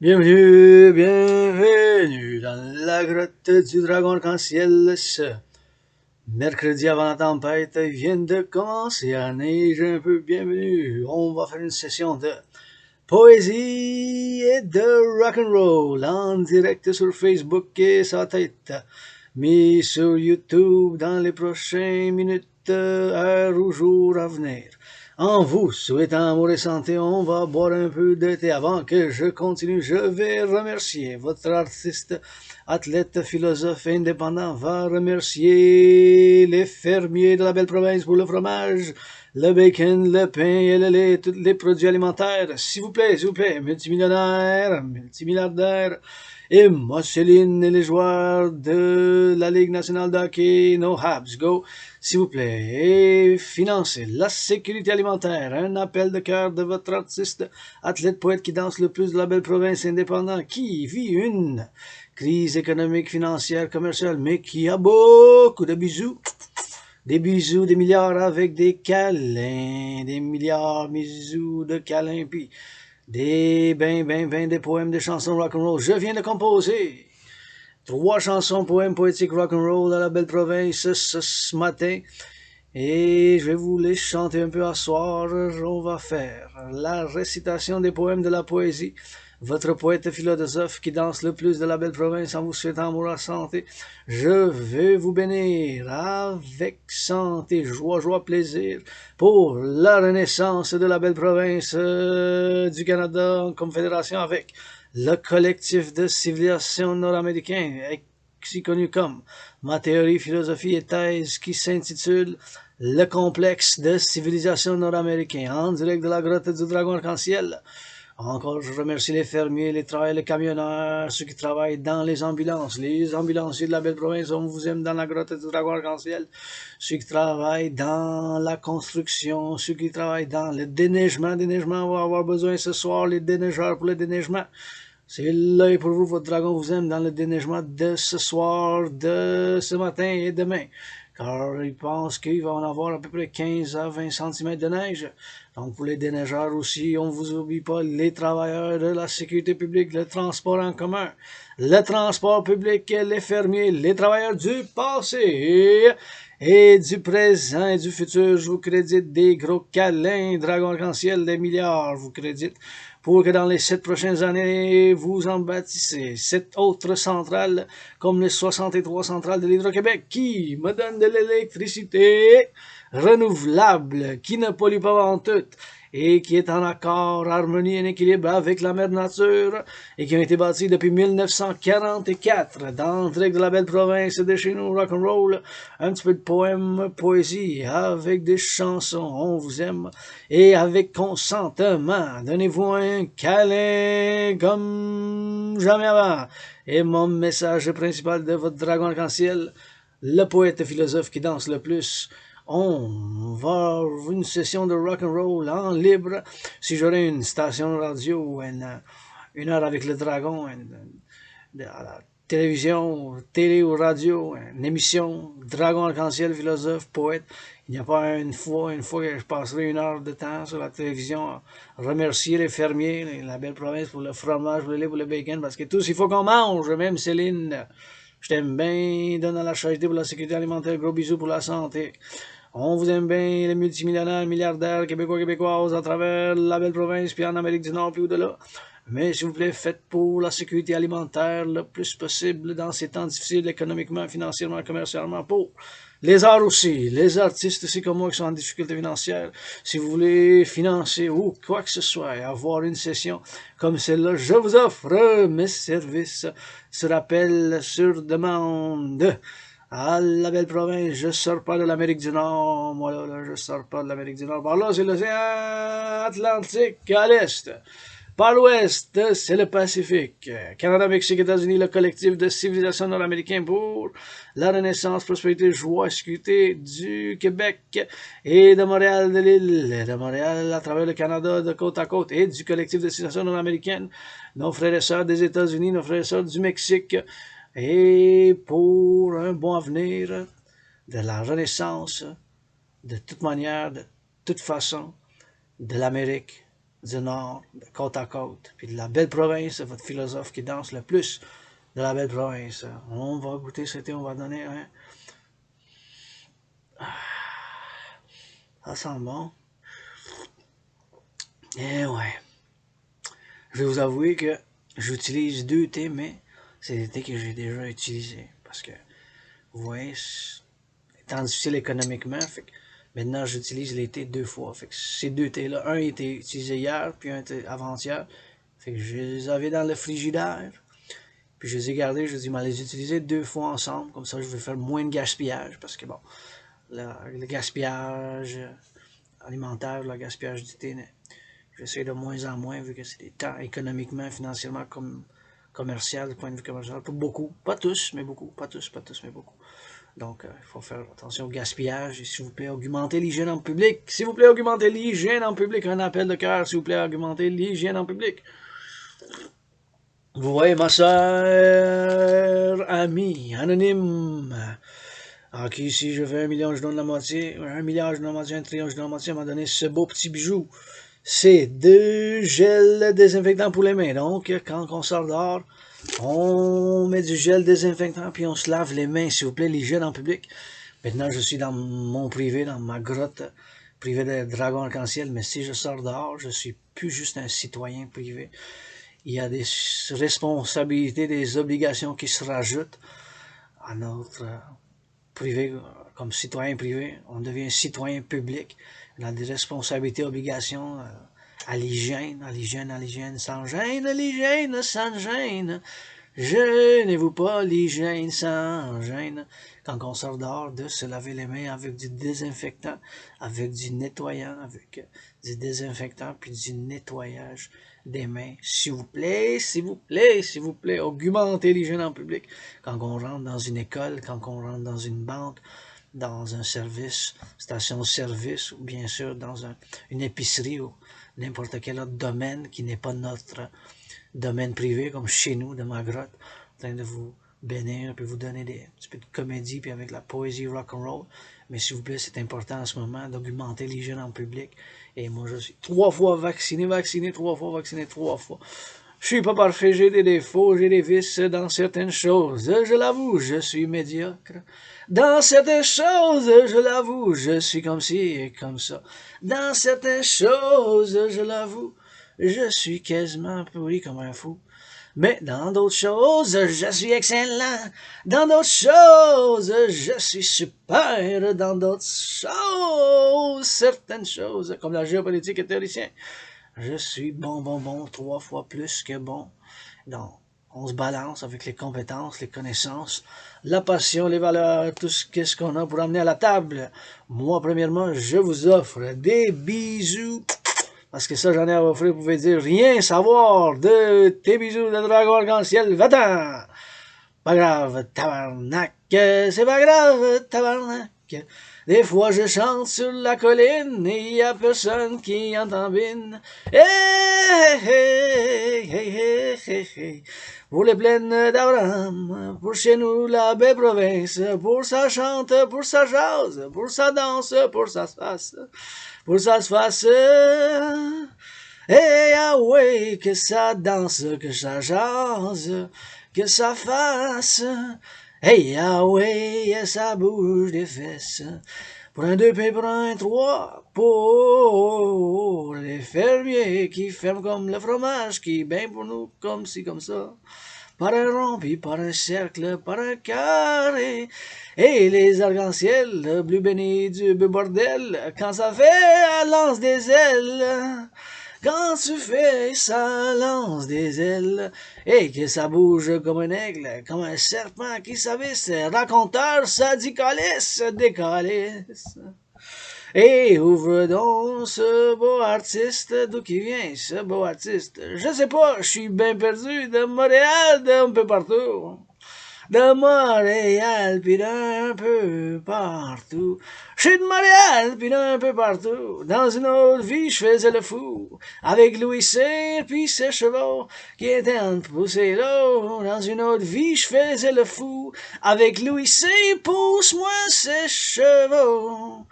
Bienvenue dans la grotte du dragon arc-en-ciel. Ce mercredi avant la tempête vient de commencer à neiger un peu. Bienvenue. On va faire une session de poésie et de rock'n'roll en direct sur Facebook et sa tête, mis sur YouTube dans les prochaines minutes, heures ou jours à venir. En vous souhaitant amour et santé, on va boire un peu de thé. Avant que je continue, je vais remercier votre artiste, athlète, philosophe indépendant, va remercier les fermiers de la belle province pour le fromage, le bacon, le pain et le lait, tous les produits alimentaires. S'il vous plaît, multimillionnaire, multimilliardaire. Et moi, Céline et les joueurs de la Ligue nationale de hockey, no Habs, go, s'il vous plaît, et financez la sécurité alimentaire. Un appel de cœur de votre artiste, athlète, poète qui danse le plus de la belle province indépendant, qui vit une crise économique, financière, commerciale, mais qui a beaucoup de bisous. Des bisous, des milliards avec des câlins, des milliards, bisous de câlins, puis des des poèmes, des chansons rock'n'roll. Je viens de composer 3 chansons, poèmes poétiques rock'n'roll à la belle province ce matin. Et je vais vous les chanter un peu à soir. On va faire la récitation des poèmes de la poésie. Votre poète philosophe qui danse le plus de la belle province en vous souhaitant amour à santé. Je vais vous bénir avec santé, joie, plaisir pour la renaissance de la belle province du Canada en confédération avec le collectif de civilisation nord-américain, aussi connu comme ma théorie, philosophie et thèse qui s'intitule Le complexe de civilisation nord-américain en direct de la grotte du dragon arc-en-ciel. Encore, je remercie les fermiers, les travailleurs, les camionneurs, ceux qui travaillent dans les ambulanciers de la belle province, on vous aime dans la grotte du dragon arc-en-ciel, ceux qui travaillent dans la construction, ceux qui travaillent dans le déneigement, on va avoir besoin ce soir, les déneigeurs pour le déneigement. C'est l'œil pour vous, votre dragon vous aime dans le déneigement de ce soir, de ce matin et demain. Car il pense qu'il va en avoir à peu près 15 à 20 cm de neige. Donc pour les déneigeurs aussi, on ne vous oublie pas les travailleurs de la sécurité publique, le transport en commun, le transport public, les fermiers, les travailleurs du passé et du présent et du futur. Je vous crédite des gros câlins, dragon arc-en-ciel, des milliards, vous crédite pour que dans les 7 prochaines années, vous en bâtissez 7 autres centrales, comme les 63 centrales de l'Hydro-Québec, qui me donnent de l'électricité renouvelable, qui ne pollue pas en tout, et qui est en accord, harmonie et en équilibre avec la mère nature, et qui ont été bâtis depuis 1944, dans le direct de la belle province de chez nous, rock'n'roll, un petit peu de poème, poésie, avec des chansons, on vous aime, et avec consentement, donnez-vous un câlin comme jamais avant. Et mon message principal de votre dragon arc-en-ciel, le poète philosophe qui danse le plus, on va avoir une session de rock'n'roll en libre. Si j'aurais une station radio, une heure avec le dragon, à la télévision, télé ou radio, une émission, dragon arc-en-ciel, philosophe, poète. Il n'y a pas une fois que je passerai 1 heure de temps sur la télévision à remercier les fermiers, la belle province pour le fromage, pour le lait, pour le bacon, parce que tous, il faut qu'on mange, même Céline. Je t'aime bien, donne à la charité pour la sécurité alimentaire, gros bisous pour la santé. On vous aime bien, les multimillionnaires, milliardaires, québécois, québécoises, à travers la belle province, puis en Amérique du Nord, puis au-delà. Mais s'il vous plaît, faites pour la sécurité alimentaire le plus possible dans ces temps difficiles, économiquement, financièrement, commercialement, pour les arts aussi, les artistes aussi comme moi qui sont en difficulté financière. Si vous voulez financer ou quoi que ce soit, avoir une session comme celle-là, je vous offre mes services sur appel, sur demande. Ah, la belle province, je sors pas de l'Amérique du Nord. Moi, là, je sors pas de l'Amérique du Nord. Par là, c'est l'océan Atlantique à l'est. Par l'ouest, c'est le Pacifique. Canada, Mexique, États-Unis, le collectif de civilisation nord-américain pour la renaissance, prospérité, joie, sécurité du Québec et de Montréal, de l'île de Montréal, à travers le Canada, de côte à côte, et du collectif de civilisation nord-américaine, nos frères et sœurs des États-Unis, nos frères et sœurs du Mexique, et pour un bon avenir de la renaissance, de toute manière, de toute façon, de l'Amérique du Nord, de côte à côte, puis de la belle province, votre philosophe qui danse le plus de la belle province. On va goûter ce thé, on va donner un... Ça sent bon. Et ouais. Je vais vous avouer que j'utilise 2 thés, mais c'est des thés que j'ai déjà utilisés. Parce que, vous voyez, étant difficile économiquement, fait que maintenant j'utilise les thés 2 fois. Fait que ces 2 thés-là, un était utilisé hier, puis un était avant-hier. Fait que je les avais dans le frigidaire. Puis je les ai gardés, je dis, les utiliser 2 fois ensemble. Comme ça, je vais faire moins de gaspillage. Parce que bon, le gaspillage alimentaire, le gaspillage du thé, j'essaie de moins en moins, vu que c'est des temps économiquement, financièrement, comme commercial, du point de vue commercial. Pour beaucoup, pas tous, mais beaucoup. Pas tous, mais beaucoup. Donc, il faut faire attention au gaspillage. Et s'il vous plaît, augmentez l'hygiène en public. S'il vous plaît, augmentez l'hygiène en public. Un appel de cœur, s'il vous plaît, augmentez l'hygiène en public. Vous voyez, ma soeur, amie, anonyme, à qui ici je fais 1 million, je donne la moitié, 1 milliard, je donne la moitié, 1 trillion, je donne la moitié, elle m'a donné ce beau petit bijou. C'est 2 gels désinfectants pour les mains. Donc, quand on sort dehors, on met du gel désinfectant, puis on se lave les mains, s'il vous plaît, l'hygiène en public. Maintenant, je suis dans mon privé, dans ma grotte privée de Dragon Arc-en-Ciel, mais si je sors dehors, je suis plus juste un citoyen privé. Il y a des responsabilités, des obligations qui se rajoutent à notre privé, comme citoyen privé. On devient citoyen public. On a des responsabilités, obligations à l'hygiène, sans gêne, l'hygiène sans gêne. Gênez-vous pas, l'hygiène sans gêne. Quand on sort dehors, de se laver les mains avec du désinfectant, avec du nettoyant, avec du désinfectant, puis du nettoyage des mains. S'il vous plaît, s'il vous plaît, s'il vous plaît, augmentez l'hygiène en public. Quand on rentre dans une école, quand on rentre dans une banque, dans un service, station-service, ou bien sûr dans une épicerie ou n'importe quel autre domaine qui n'est pas notre domaine privé, comme chez nous, de ma grotte, en train de vous bénir, puis vous donner un petit peu de comédie, puis avec la poésie rock'n'roll. Mais s'il vous plaît, c'est important en ce moment d'augmenter l'hygiène en public. Et moi, je suis 3 fois vacciné, 3 fois vacciné, 3 fois. Je suis pas parfait, j'ai des défauts, j'ai des vices dans certaines choses, je l'avoue, je suis médiocre. Dans certaines choses, je l'avoue, je suis comme ci et comme ça. Dans certaines choses, je l'avoue, je suis quasiment pourri comme un fou. Mais dans d'autres choses, je suis excellent. Dans d'autres choses, je suis super. Dans d'autres choses, certaines choses, comme la géopolitique et théoricien, je suis bon, 3 fois plus que bon. Donc, on se balance avec les compétences, les connaissances, la passion, les valeurs, tout ce qu'on a pour amener à la table. Moi, premièrement, je vous offre des bisous. Parce que ça, j'en ai à offrir, vous pouvez dire rien savoir de tes bisous de Dragon Arc-en-Ciel, va-t'en! Pas grave, tabarnak, c'est pas grave, tabarnak. Des fois je chante sur la colline et y a personne qui entend bine. Hey, hey, hey, hey, hey, hey. Pour les plaines d'Abraham, pour chez nous la belle province, pour sa chante, pour sa jase, pour sa danse, pour sa se fasse, pour ça se fasse. Hey, ah ouais, que ça danse, que ça jase, que ça fasse. Hey, ah ouais, ça bouge des fesses. Pour un 2 puis pour un 3, pour les fermiers qui ferment comme le fromage, qui bien pour nous comme ci, comme ça. Par un rond, puis par un cercle, par un carré. Et les arcs-en-ciel, le bleu béni du bordel, quand ça fait, lance des ailes. Quand tu fais, ça lance des ailes, et que ça bouge comme un aigle, comme un serpent qui s'avisse, raconteur, ça dit calice, décalisse. Et ouvre donc ce beau artiste, d'où qui vient ce beau artiste? Je sais pas, je suis bien perdu, de Montréal, d'un peu partout. De Montréal, pis d'un peu partout. Je suis de Montréal, pis d'un peu partout. Dans une autre vie, je faisais le fou. Avec Louis Cyr, pis ses chevaux, qui étaient en poussé l'eau. Dans une autre vie, je faisais le fou. Avec Louis Cyr, pousse-moi ses chevaux.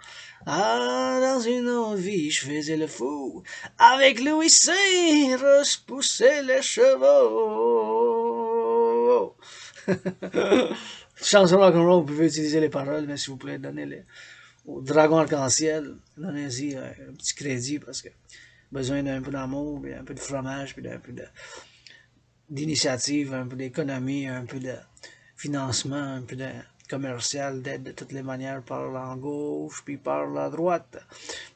Ah, dans une autre vie, je faisais le fou. Avec Louis C, je poussais les chevaux. Chanson rock'n'roll, vous pouvez utiliser les paroles, mais s'il vous plaît, donnez-les au dragon arc-en-ciel. Donnez-y un petit crédit parce que besoin d'un peu d'amour, puis un peu de fromage, puis un peu d'initiative, un peu d'économie, un peu de financement, un peu de commercial, d'aide de toutes les manières par la gauche, puis par la droite.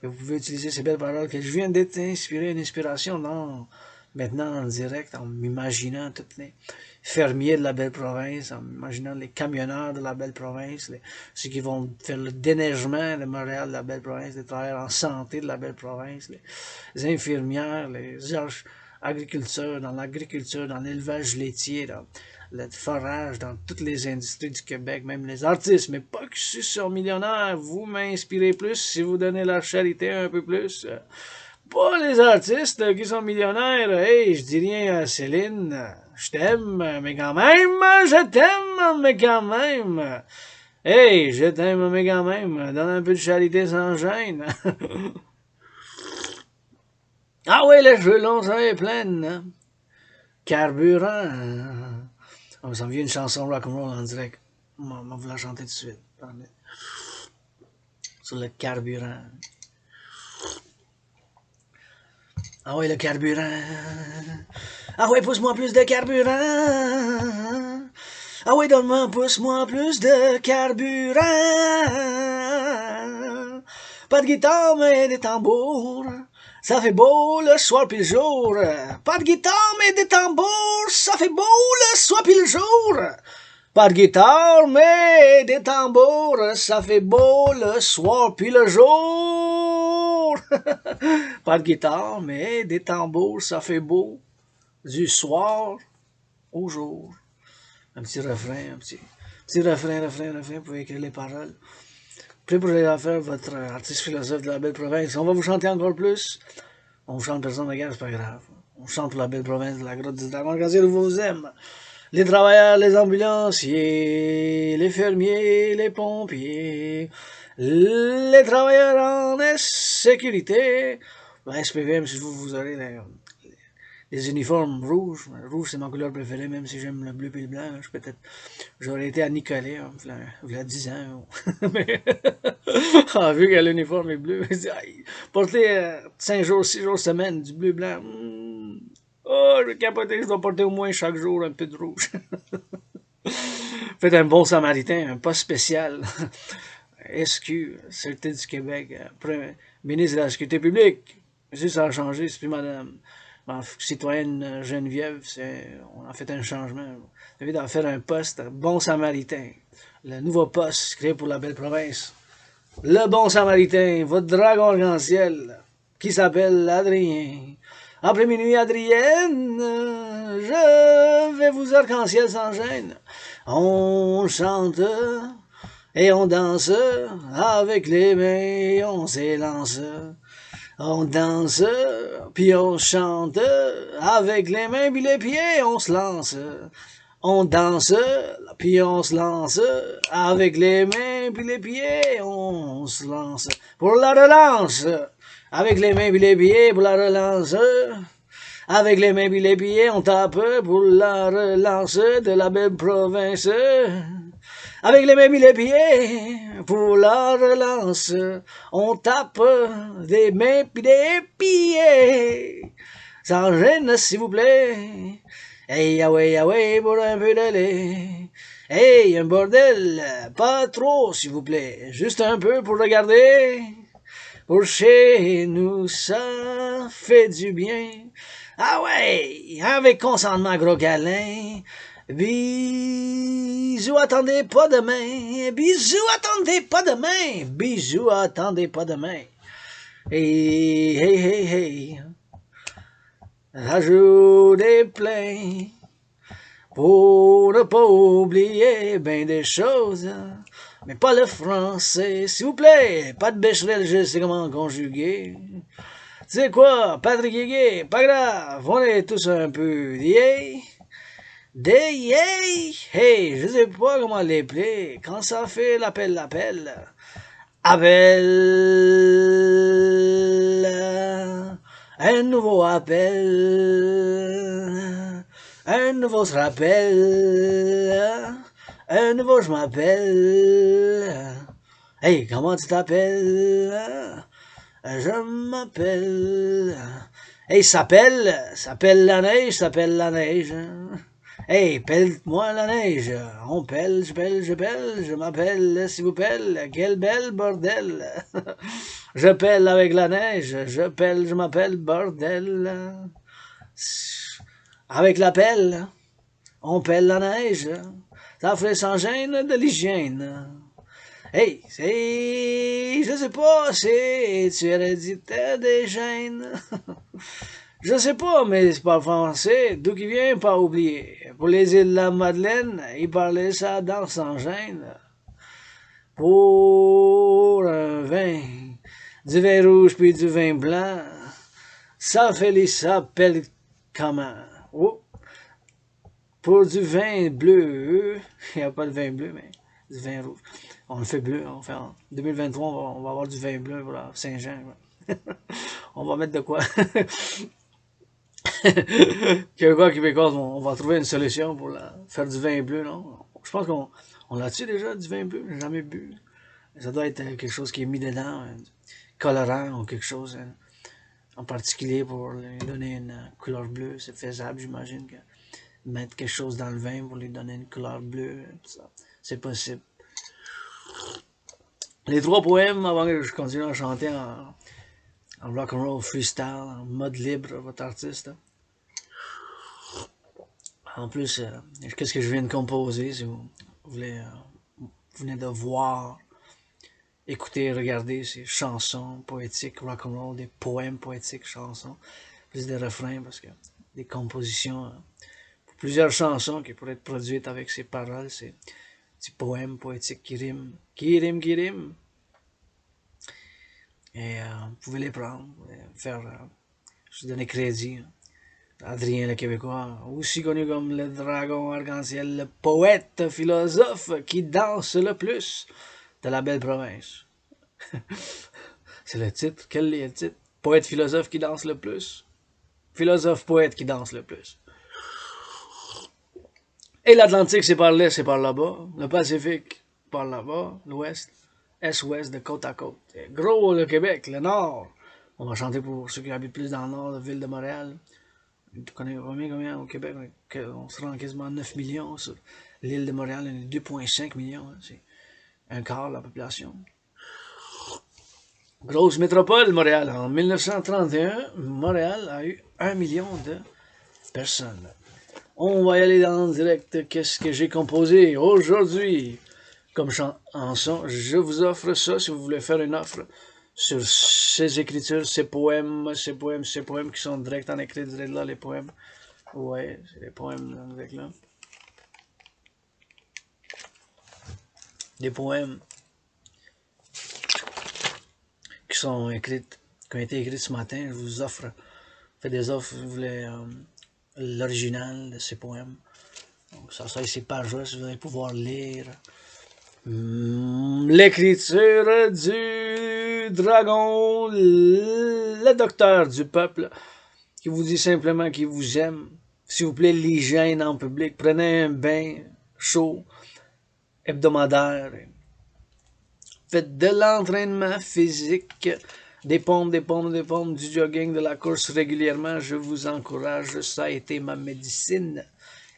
Mais vous pouvez utiliser ces belles paroles que je viens d'être inspiré, une inspiration maintenant en direct, en m'imaginant tous les fermiers de la belle province, en m'imaginant les camionneurs de la belle province, ceux qui vont faire le déneigement de Montréal, de la belle province, les travailleurs en santé de la belle province, les infirmières, les agriculteurs, dans l'agriculture, dans l'élevage laitier, dans le forage, dans toutes les industries du Québec, même les artistes, mais pas que ceux sur millionnaires, vous m'inspirez plus si vous donnez la charité un peu plus. Pas les artistes qui sont millionnaires, hey, je dis rien à Céline, je t'aime, mais quand même, je t'aime, mais quand même. Hey, je t'aime, mais quand même, donne un peu de charité sans gêne. Ah oui, les cheveux longs, ça est pleine, hein? Carburant. On s'en vient une chanson rock'n'roll en direct. On va vous la chanter tout de suite. Sur le carburant. Ah oui, le carburant. Ah oui, pousse-moi plus de carburant. Ah oui, donne-moi, pousse-moi plus de carburant. Pas de guitare, mais des tambours. Ça fait beau le soir puis le jour. Pas de guitare, mais des tambours. Ça fait beau le soir puis le jour. Pas de guitare, mais des tambours. Ça fait beau le soir puis le jour. Pas de guitare, mais des tambours. Ça fait beau du soir au jour. Un petit refrain, un petit refrain, vous pouvez écrire les paroles. Puis pour aller faire votre artiste philosophe de la belle province, on va vous chanter encore plus. On vous chante personne de guerre, c'est pas grave. On chante pour la belle province de la grotte du dragon, quand vous vous aime. Les travailleurs, les ambulanciers, les fermiers, les pompiers, les travailleurs en sécurité. La SPVM, si vous aurez les uniformes rouges. Rouge, c'est ma couleur préférée, même si j'aime le bleu et le blanc. J'aurais été à Nicolet, il y a 10 ans. Mais, vu que l'uniforme est bleu, porter 5 jours, 6 jours semaine, du bleu blanc. Oh, je vais capoter, je dois porter au moins chaque jour un peu de rouge. Faites un bon samaritain, un poste spécial. SQ, Sûreté du Québec, ministre de la Sécurité publique. Si ça a changé, c'est plus madame. Ma citoyenne Geneviève, on a fait un changement. On a faire un poste, bon samaritain. Le nouveau poste créé pour la belle province. Le bon samaritain, votre dragon arc-en-ciel, qui s'appelle Adrien. Après minuit, Adrienne, je vais vous arc-en-ciel sans gêne. On chante et on danse avec les mains, on s'élance. On danse, puis on chante, avec les mains puis les pieds, on se lance. On danse, puis on se lance, avec les mains puis les pieds, on se lance. Pour la relance, avec les mains puis les pieds, pour la relance. Avec les mains puis les pieds, on tape pour la relance de la belle province. Avec les mains et les pieds, pour la relance, on tape des mains puis des pieds. Sans gêne, s'il vous plaît. Hey, ah ouais, pour un peu de lait. Hey, un bordel, pas trop, s'il vous plaît. Juste un peu pour regarder. Pour chez nous, ça fait du bien. Ah ouais, avec consentement gros câlin. Bisous, attendez pas demain. Bisous, attendez pas demain. Bisous, attendez pas demain. Hey. Rajoute des pleins pour ne pas oublier ben des choses. Mais pas le français, s'il vous plaît. Pas de bécherel, je sais comment conjuguer. Tu sais quoi, Patrick Guégué, pas grave, on est tous un peu yay. Hey, je sais pas comment l'appeler. Quand ça fait l'appel. Appel, un nouveau appel, un nouveau se rappelle, un nouveau je m'appelle. Hey, comment tu t'appelles? Je m'appelle. Hey, s'appelle la neige, s'appelle la neige. Hey, pèle-moi la neige. On pèle, je m'appelle, s'il vous plaît. Quel bel bordel. Je pèle avec la neige, je m'appelle, bordel. Avec la pelle, on pèle la neige. Ça ferait sans gêne de l'hygiène. Hey, je sais pas, tu héréditaire des gènes. Je sais pas, mais c'est pas français, d'où qu'il vient, pas oublié. Pour les îles de la Madeleine, ils parlaient ça dans sans gêne. Pour un vin, du vin rouge puis du vin blanc, ça fait les s'appelle comment? Oh. Pour du vin bleu, il n'y a pas de vin bleu, mais du vin rouge. On le fait bleu, on fait en 2023, on va avoir du vin bleu pour Saint-Jean. On va mettre de quoi? Québécois, Québécois, on va trouver une solution pour faire du vin bleu, non? Je pense qu'on l'a-tu déjà, du vin bleu? J'ai jamais bu. Ça doit être quelque chose qui est mis dedans, colorant ou quelque chose en particulier pour lui donner une couleur bleue. C'est faisable, j'imagine, que mettre quelque chose dans le vin pour lui donner une couleur bleue. C'est possible. Les trois poèmes, avant que je continue à chanter en rock'n'roll freestyle, en mode libre, votre artiste. En plus, qu'est-ce que je viens de composer, si vous voulez, vous venez de voir, écouter, regarder ces chansons poétiques, rock'n'roll, des poèmes poétiques, chansons, plus des refrains, parce que des compositions, plusieurs chansons qui pourraient être produites avec ces paroles, ces petits poèmes poétiques qui riment, qui riment. Et vous pouvez les prendre, faire, je vous donner crédit. Adrien le Québécois, aussi connu comme le dragon arc-en-ciel, le poète philosophe qui danse le plus de la belle province. C'est le titre. Quel est le titre? Poète philosophe qui danse le plus. Philosophe poète qui danse le plus. Et l'Atlantique, c'est par l'est, c'est par là-bas. Le Pacifique, par là-bas. L'ouest, est-ouest, de côte à côte. Et gros, le Québec, le nord. On va chanter pour ceux qui habitent plus dans le nord, la ville de Montréal. Tu connais combien au Québec? On se rend quasiment 9 millions sur l'île de Montréal, on est 2,5 millions. C'est un quart de la population. Grosse métropole, Montréal. En 1931, Montréal a eu 1 million de personnes. On va y aller dans le direct. Qu'est-ce que j'ai composé aujourd'hui comme chanson? Je vous offre ça si vous voulez faire une offre sur ces écritures, ces poèmes qui sont direct en écrit, direct là, les poèmes. Ouais, c'est les poèmes direct là. Des poèmes qui sont écrites, qui ont été écrites ce matin. Je vous offre, fais des offres, vous voulez l'original de ces poèmes. Donc ça ces pages-là, si vous allez pouvoir lire. L'écriture du dragon, le docteur du peuple, qui vous dit simplement qu'il vous aime. S'il vous plaît, l'hygiène en public. Prenez un bain chaud, hebdomadaire. Faites de l'entraînement physique, des pompes, du jogging, de la course régulièrement. Je vous encourage. Ça a été ma médecine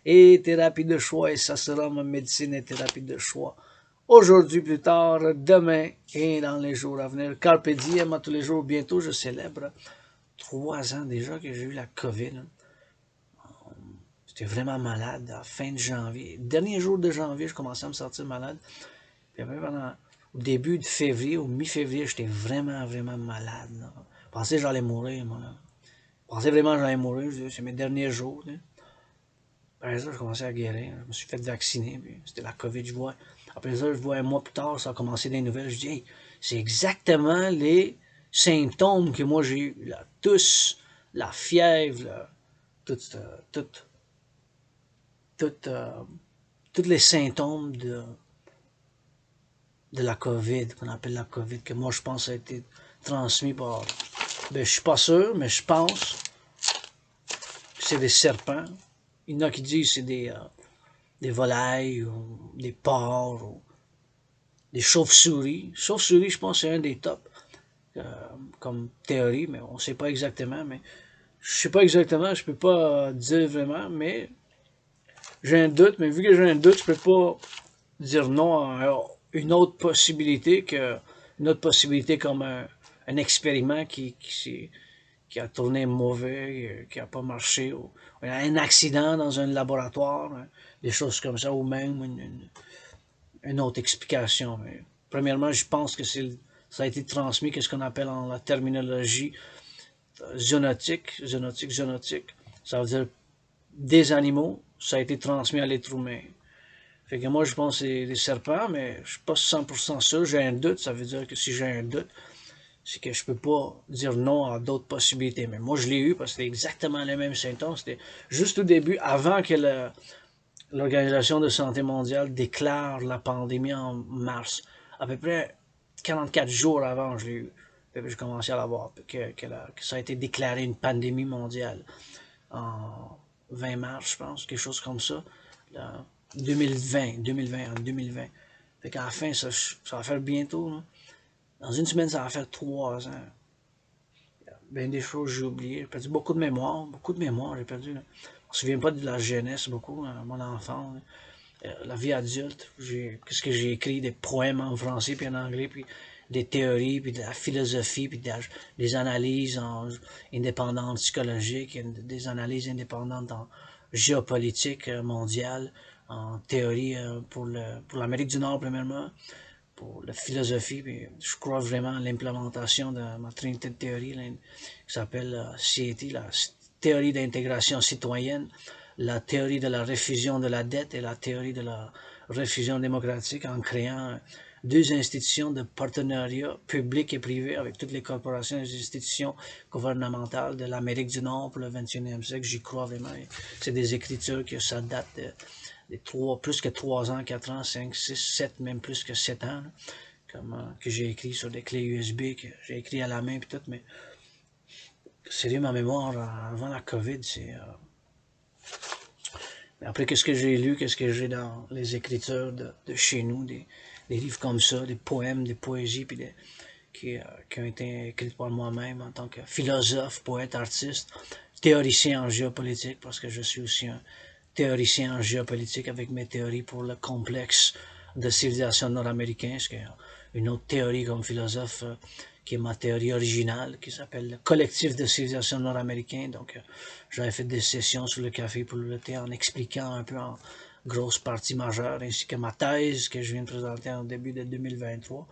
et thérapie de choix, et ça sera ma médecine et thérapie de choix. Aujourd'hui, plus tard, demain et dans les jours à venir. Carpe diem à tous les jours. Bientôt, je célèbre 3 ans déjà que j'ai eu la COVID. J'étais vraiment malade à la fin de janvier. Dernier jour de janvier, je commençais à me sentir malade. Puis après, au début de février, au mi-février, j'étais vraiment, vraiment malade. Là. Je pensais que j'allais mourir, moi. Là. Je pensais vraiment que j'allais mourir. C'est mes derniers jours. Là. Après ça, je commençais à guérir. Je me suis fait vacciner. C'était la COVID, je vois. Après ça, je vois un mois plus tard, ça a commencé des nouvelles. Je dis, hey, c'est exactement les symptômes que moi j'ai eu. La toux, la fièvre, là, tous les symptômes de la COVID, qu'on appelle la COVID, que moi je pense a été transmis par... Ben, je suis pas sûr, mais je pense que c'est des serpents. Il y en a qui disent que c'est des volailles, ou des porcs, ou des chauves-souris. Chauves-souris, je pense que c'est un des tops, euh, comme théorie, mais on sait pas exactement. Mais je sais pas exactement, je peux pas dire vraiment, mais j'ai un doute. Mais vu que j'ai un doute, je peux pas dire non à une autre possibilité comme un expériment qui a tourné mauvais, qui a pas marché, ou un accident dans un laboratoire, hein, des choses comme ça, ou même une autre explication. Mais premièrement, je pense que ça a été transmis, qu'est-ce qu'on appelle en la terminologie zoonotique. Ça veut dire des animaux, ça a été transmis à l'être humain. Fait que moi, je pense que c'est des serpents, mais je suis pas 100% sûr. J'ai un doute, ça veut dire que si j'ai un doute, c'est que je peux pas dire non à d'autres possibilités. Mais moi, je l'ai eu parce que c'était exactement les mêmes symptômes. C'était juste au début, avant que l'Organisation de santé mondiale déclare la pandémie en mars. À peu près 44 jours avant, je l'ai eu. J'ai commencé à l'avoir, que ça a été déclaré une pandémie mondiale en 20 mars, je pense, quelque chose comme ça. Là, 2020. Fait qu'à la fin, ça va faire bientôt, là. Dans une semaine, ça va faire 3 ans. Bien des choses j'ai oublié. J'ai perdu beaucoup de mémoire, j'ai perdu. Là. Je me souviens pas de la jeunesse beaucoup, hein, mon enfant. La vie adulte, qu'est-ce que j'ai écrit, des poèmes en français puis en anglais, puis des théories, puis de la philosophie, puis des analyses indépendantes psychologiques, des analyses indépendantes en géopolitique mondiale, en théorie pour l'Amérique du Nord premièrement, pour la philosophie, puis je crois vraiment à l'implémentation de ma trinité de théorie là, qui s'appelle CET, la théorie d'intégration citoyenne, la théorie de la réfusion de la dette et la théorie de la réfusion démocratique en créant deux institutions de partenariat public et privé avec toutes les corporations et les institutions gouvernementales de l'Amérique du Nord pour le 21e siècle. J'y crois vraiment. C'est des écritures que ça date plus que 3 ans, 4 ans, 5, 6, 7, même plus que 7 ans, là, que j'ai écrit sur des clés USB, que j'ai écrit à la main, puis tout, mais sérieux, ma mémoire, avant la COVID, mais après, qu'est-ce que j'ai lu, qu'est-ce que j'ai dans les écritures de chez nous, des livres comme ça, des poèmes, des poésies, puis qui ont été écrites par moi-même en tant que philosophe, poète, artiste, théoricien en géopolitique, parce que je suis aussi un théoricien en géopolitique avec mes théories pour le complexe de civilisation nord-américain, ce qui est une autre théorie comme philosophe qui est ma théorie originale, qui s'appelle le collectif de civilisation nord-américain. Donc, j'avais fait des sessions sur le café pour le thé en expliquant un peu en grosse partie majeure, ainsi que ma thèse que je viens de présenter en début de 2023.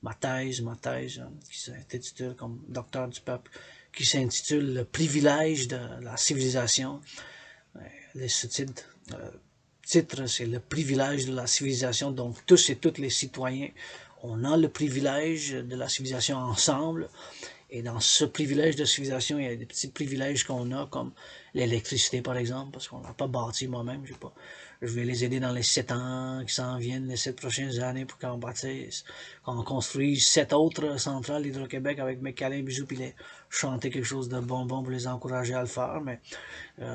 Ma thèse, qui s'intitule comme docteur du peuple, qui s'intitule Le privilège de la civilisation. Le titre, c'est Le privilège de la civilisation. Donc, tous et toutes les citoyens, on a le privilège de la civilisation ensemble. Et dans ce privilège de civilisation, il y a des petits privilèges qu'on a, comme l'électricité, par exemple, parce qu'on n'a pas bâti moi-même. Je vais les aider dans les 7 ans qui s'en viennent, les 7 prochaines années, pour qu'on bâtisse, qu'on construise 7 autres centrales d'Hydro-Québec avec mes câlins, bisous, puis les chanter quelque chose de bonbon pour les encourager à le faire. Mais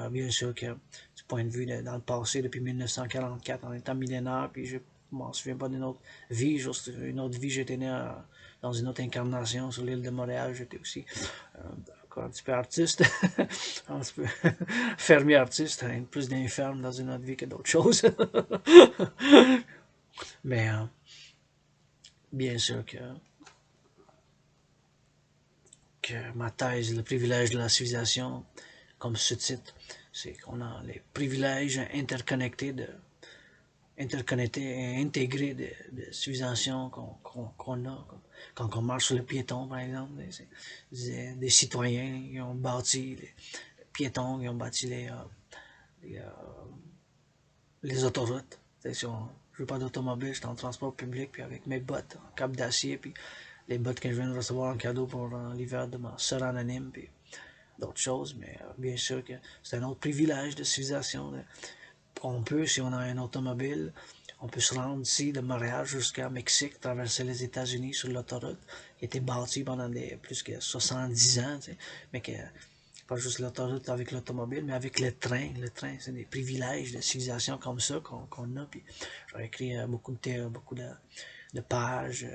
bien sûr que du point de vue dans le passé, depuis 1944, en étant millénaire, puis je m'en souviens pas d'une autre vie, juste une autre vie, j'étais né dans une autre incarnation sur l'île de Montréal, j'étais aussi encore un petit peu artiste, un petit peu fermier artiste, hein, plus d'inferme dans une autre vie que d'autres choses. Mais bien sûr que ma thèse, le privilège de la civilisation, comme ce titre, c'est qu'on a les privilèges interconnectés et intégrés de civilisations qu'on a. Quand on marche sur le piéton, par exemple, des citoyens qui ont bâti, les piétons qui ont bâti les, les autoroutes. Si on, je veux pas d'automobile, je suis en transport public, puis avec mes bottes en câble d'acier, puis les bottes que je viens de recevoir en cadeau pour l'hiver de ma sœur anonyme, puis d'autres choses, mais bien sûr que c'est un autre privilège de civilisation on peut, si on a un automobile, on peut se rendre ici de Montréal jusqu'à Mexique, traverser les États-Unis sur l'autoroute, qui a été bâtie pendant plus que 70 ans, tu sais, mais que pas juste l'autoroute avec l'automobile, mais avec le train. Le train, c'est des privilèges de civilisation comme ça qu'on a. Puis j'ai écrit beaucoup de pages,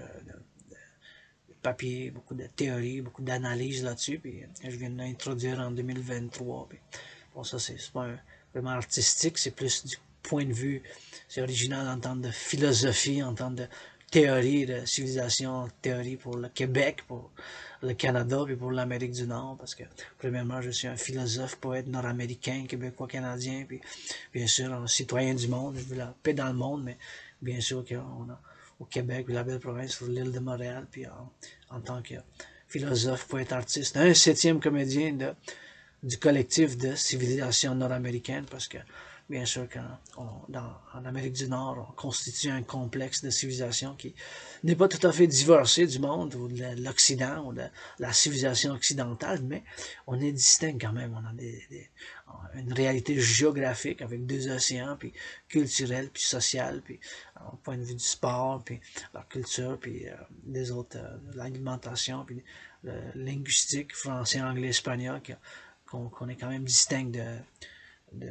de papiers, beaucoup de théories, beaucoup d'analyses là-dessus. Puis je viens de l'introduire en 2023. Puis, bon, ça, c'est pas vraiment artistique, c'est plus du point de vue, c'est original en termes de philosophie, en termes de théorie de civilisation, théorie pour le Québec, pour le Canada, puis pour l'Amérique du Nord, parce que, premièrement, je suis un philosophe, poète nord-américain, québécois, canadien, puis bien sûr, un citoyen du monde, je veux la paix dans le monde, mais bien sûr qu'on a au Québec, puis la belle province, sur l'île de Montréal, puis en tant que philosophe, poète, artiste, un 7e comédien du collectif de civilisation nord-américaine, parce que bien sûr en Amérique du Nord, on constitue un complexe de civilisation qui n'est pas tout à fait divorcé du monde ou de l'Occident ou de la civilisation occidentale, mais on est distinct quand même. On a une réalité géographique avec 2 océans, puis culturelle, puis sociale, puis au point de vue du sport, puis la culture, puis des autres, l'alimentation, puis linguistique, français, anglais, espagnol, qu'on est quand même distinct de,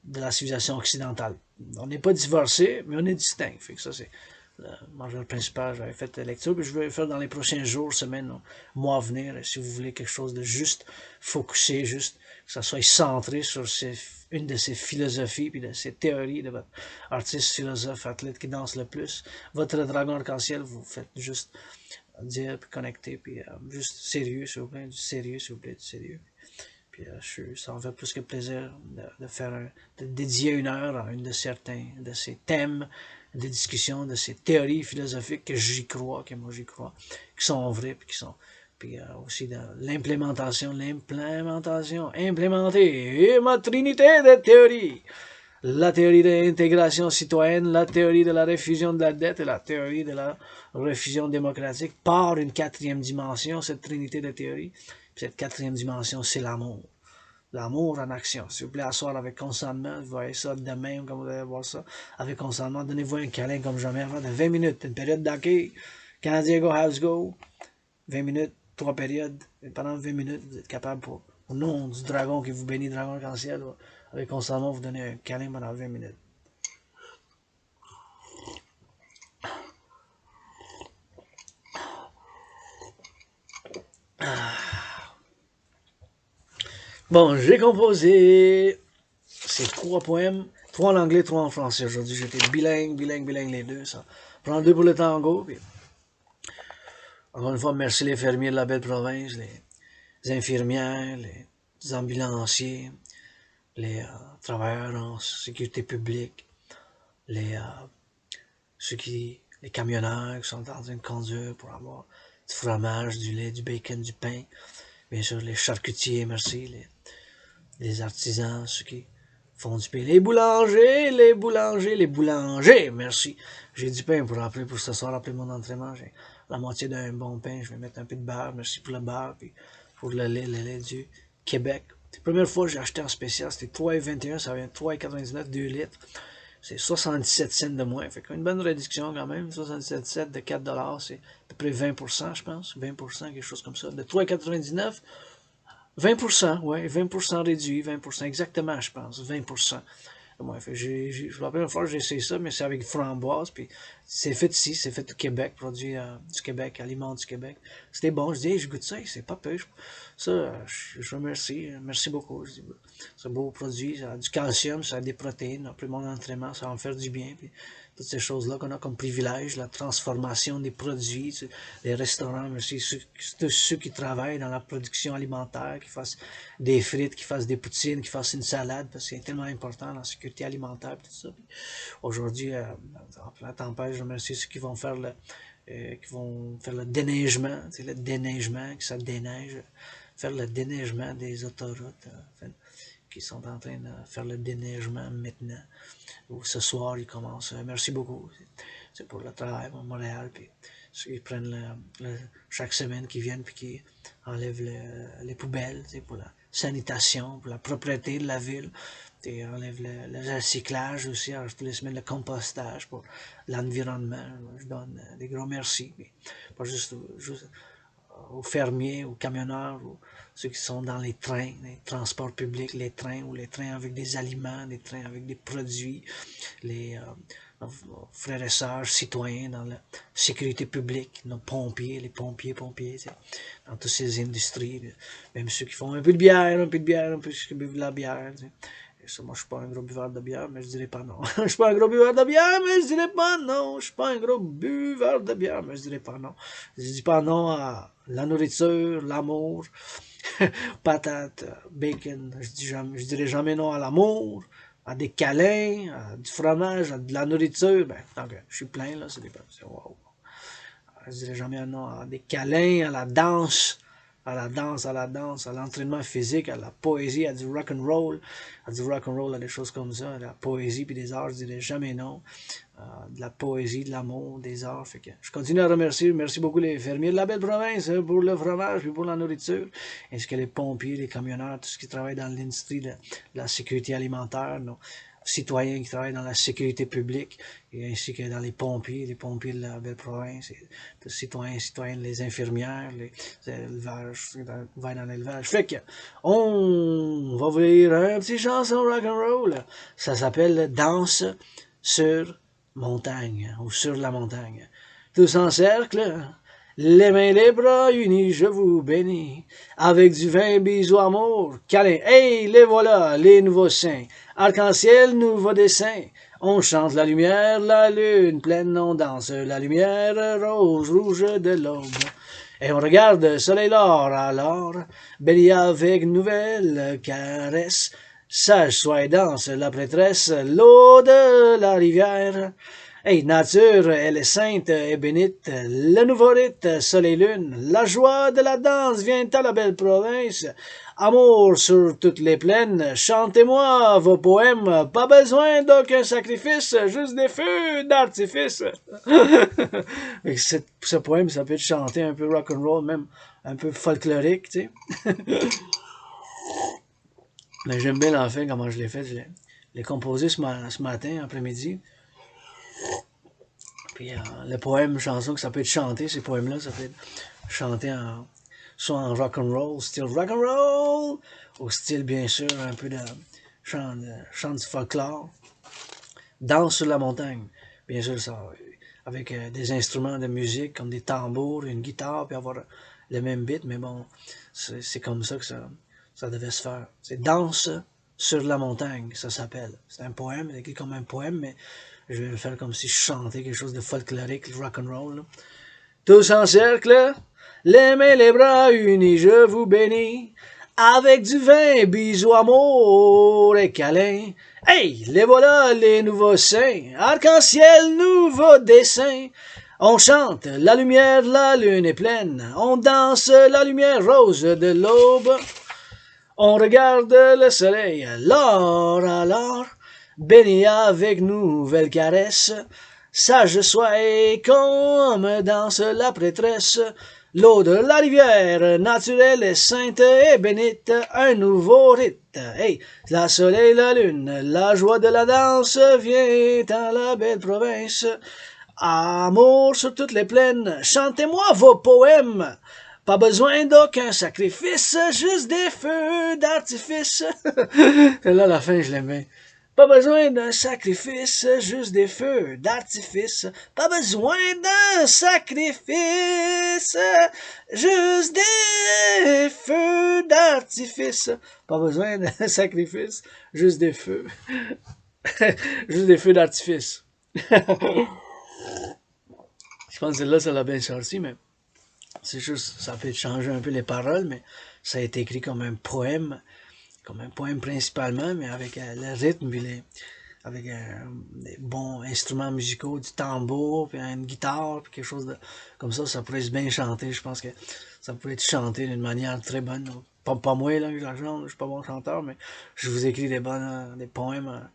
de la civilisation occidentale. On n'est pas divorcé, mais on est distinct. Fait que ça, c'est le majeur principal. J'avais fait la lecture, puis je vais faire dans les prochains jours, semaines, mois à venir, si vous voulez quelque chose de juste focusé, juste que ça soit centré sur une de ces philosophies, puis de ces théories de votre artiste, philosophe, athlète qui danse le plus. Votre dragon arc-en-ciel, vous faites juste dire, puis connecter, puis juste sérieux, s'il vous plaît, du sérieux, s'il vous plaît, du sérieux. Puis ça me fait plus que plaisir de dédier 1 heure à une de ces thèmes, des discussions, de ces théories philosophiques que j'y crois, que moi j'y crois, qui sont vraies, puis qui sont puis aussi de l'implémentation, implémenter, et ma trinité de théories. La théorie de l'intégration citoyenne, la théorie de la réfusion de la dette et la théorie de la réfusion démocratique par une 4e dimension, cette trinité de théories. Puis cette 4e dimension, c'est l'amour. L'amour en action. S'il vous plaît, asseoir avec consentement, vous voyez ça demain, comme vous allez voir ça, avec consentement, donnez-vous un câlin comme jamais avant de 20 minutes, une période d'hockey, Canadien go, House go, 20 minutes, 3 périodes, et pendant 20 minutes, vous êtes capable, au nom du dragon qui vous bénit, dragon arc-en-ciel, avec consentement, vous donnez un câlin pendant 20 minutes. Bon, j'ai composé ces 3 poèmes, 3 en anglais, 3 en français. Aujourd'hui, j'étais bilingue, les deux. Ça prend 2 pour le tango. Puis, encore une fois, merci les fermiers de la belle province, les infirmières, les ambulanciers, les travailleurs en sécurité publique, les camionneurs qui sont en train de conduire pour avoir du fromage, du lait, du bacon, du pain. Bien sûr, les charcutiers, merci, les artisans, ceux qui font du pain. Les boulangers, merci. J'ai du pain pour appeler pour ce soir, après mon entraînement. J'ai la moitié d'un bon pain. Je vais mettre un peu de beurre. Merci pour le beurre, puis pour le lait du Québec. La première fois que j'ai acheté en spécial, c'était 3,21, ça vient 3,99, 2 litres. C'est 77 cents de moins. Fait qu'une bonne réduction quand même. 77 cents de 4 $, c'est à peu près 20%, je pense. 20%, quelque chose comme ça. De 3,99, 20%, ouais, 20% réduit, 20%, exactement, je pense, 20%. Ouais, la première fois que j'ai essayé ça, mais c'est avec framboise, puis c'est fait ici, c'est fait au Québec, produit du Québec, aliments du Québec. C'était bon, je dis, hey, je goûte ça, c'est pas peu. Ça, je remercie, merci beaucoup. C'est un beau produit, ça a du calcium, ça a des protéines, après mon entraînement, ça va me faire du bien, puis toutes ces choses-là qu'on a comme privilège, la transformation des produits, les restaurants, merci, tous ceux qui travaillent dans la production alimentaire, qui fassent des frites, qui fassent des poutines, qui fassent une salade, parce que c'est tellement important dans la sécurité alimentaire, tout ça. Aujourd'hui, en plein tempête, je remercie ceux qui vont faire le déneigement, c'est le déneigement, que ça déneige, faire le déneigement des autoroutes, qui sont en train de faire le déneigement maintenant. Ou ce soir, ils commencent. Merci beaucoup. C'est pour le travail à Montréal. Puis ceux qui prennent chaque semaine, qui viennent puis qui enlèvent les poubelles, pour la sanitation, pour la propreté de la ville. Tu enlèves le recyclage aussi, alors tous les semaines le compostage pour l'environnement. Je donne des gros merci, mais pas juste aux fermiers, aux camionneurs, ceux qui sont dans les trains, les transports publics, les trains ou les trains avec des aliments, les trains avec des produits, les frères et sœurs citoyens dans la sécurité publique, nos pompiers, les pompiers, dans toutes ces industries, même ceux qui font un peu de bière, un peu qui buvent de la bière. Et ça, moi, je suis pas un gros buveur de bière, mais je dirais pas non. Je suis pas un gros buveur de bière, mais je dirais pas non. Je suis pas un gros buveur de bière, mais je dirais pas non. Je dis pas non à la nourriture, l'amour, patates, bacon. Je dirais jamais non à l'amour, à des câlins, à du fromage, à de la nourriture. Ben, tant que je suis plein, là, c'est des wow. Je dirais jamais non à des câlins, à la danse, à l'entraînement physique, à la poésie, à du rock and roll, à des choses comme ça, à la poésie puis des arts, je dirais jamais non. De la poésie, de l'amour, des arts. Fait que je continue à remercier. Merci beaucoup les fermiers de la belle province pour le fromage et pour la nourriture, ainsi que les pompiers, les camionneurs, tout ce qui travaille dans l'industrie de la sécurité alimentaire, nos citoyens qui travaillent dans la sécurité publique, et ainsi que dans les pompiers de la belle province, et les citoyens et citoyennes, les infirmières, les élevages, dans l'élevage. Fait que on va ouvrir un petit chanson rock'n'roll. Ça s'appelle Danse sur montagne, ou sur la montagne. Tous en cercle, les mains, les bras unis, je vous bénis. Avec du vin, bisous, amour, câlin. Hey, les voilà, les nouveaux saints. Arc-en-ciel, nouveau dessin. On chante la lumière, la lune pleine, on danse la lumière rose, rouge de l'aube. Et on regarde soleil l'or, alors, béni avec nouvelle caresse. Sage soit et danse la prêtresse, l'eau de la rivière. Hey, nature, elle est sainte et bénite, le nouveau rite, soleil lune, la joie de la danse vient à la belle province. Amour sur toutes les plaines, chantez-moi vos poèmes, pas besoin d'aucun sacrifice, juste des feux d'artifice. Ce poème, ça peut être chanté un peu rock'n'roll, même un peu folklorique, tu sais. Mais j'aime bien l'en fait, comment je l'ai fait. Je l'ai composé ce matin, après-midi. Puis le poème, chanson, que ça peut être chanté, ces poèmes-là, ça peut être chanté soit en rock'n'roll, style rock'n'roll, ou style, bien sûr, un peu de chant du folklore. Danse sur la montagne, bien sûr, ça, avec des instruments de musique, comme des tambours, une guitare, puis avoir le même beat, mais bon, c'est comme ça que ça devait se faire. C'est Danse sur la montagne, ça s'appelle. C'est un poème, écrit comme un poème, mais je vais le faire comme si je chantais quelque chose de folklorique, rock'n'roll. Tous en cercle, les mains, les bras unis, je vous bénis. Avec du vin, bisous, amour et câlin. Hey, les voilà, les nouveaux saints. Arc-en-ciel, nouveau dessin. On chante, la lumière, la lune est pleine. On danse, la lumière rose de l'aube. On regarde le soleil, l'or alors, béni avec nouvelle caresse. Sage sois comme danse la prêtresse. L'eau de la rivière, naturelle et sainte et bénite, un nouveau rite. Hey, la soleil, la lune, la joie de la danse vient à la belle province. Amour sur toutes les plaines, chantez-moi vos poèmes. Pas besoin d'aucun sacrifice, juste des feux d'artifice. Là, la fin, je l'aime bien. Pas besoin d'un sacrifice, juste des feux d'artifice. Pas besoin d'un sacrifice, juste des feux d'artifice. Pas besoin d'un sacrifice, juste des feux. Juste des feux d'artifice. Je pense que là, ça l'a bien sorti, mais c'est juste, ça peut changer un peu les paroles, mais ça a été écrit comme un poème principalement, mais avec le rythme, puis avec des bons instruments musicaux, du tambour, puis une guitare, puis quelque chose de comme ça pourrait être bien chanté. Je pense que ça pourrait être chanté d'une manière très bonne. Pas moi, là, que je la chante, je suis pas bon chanteur, mais je vous écris des poèmes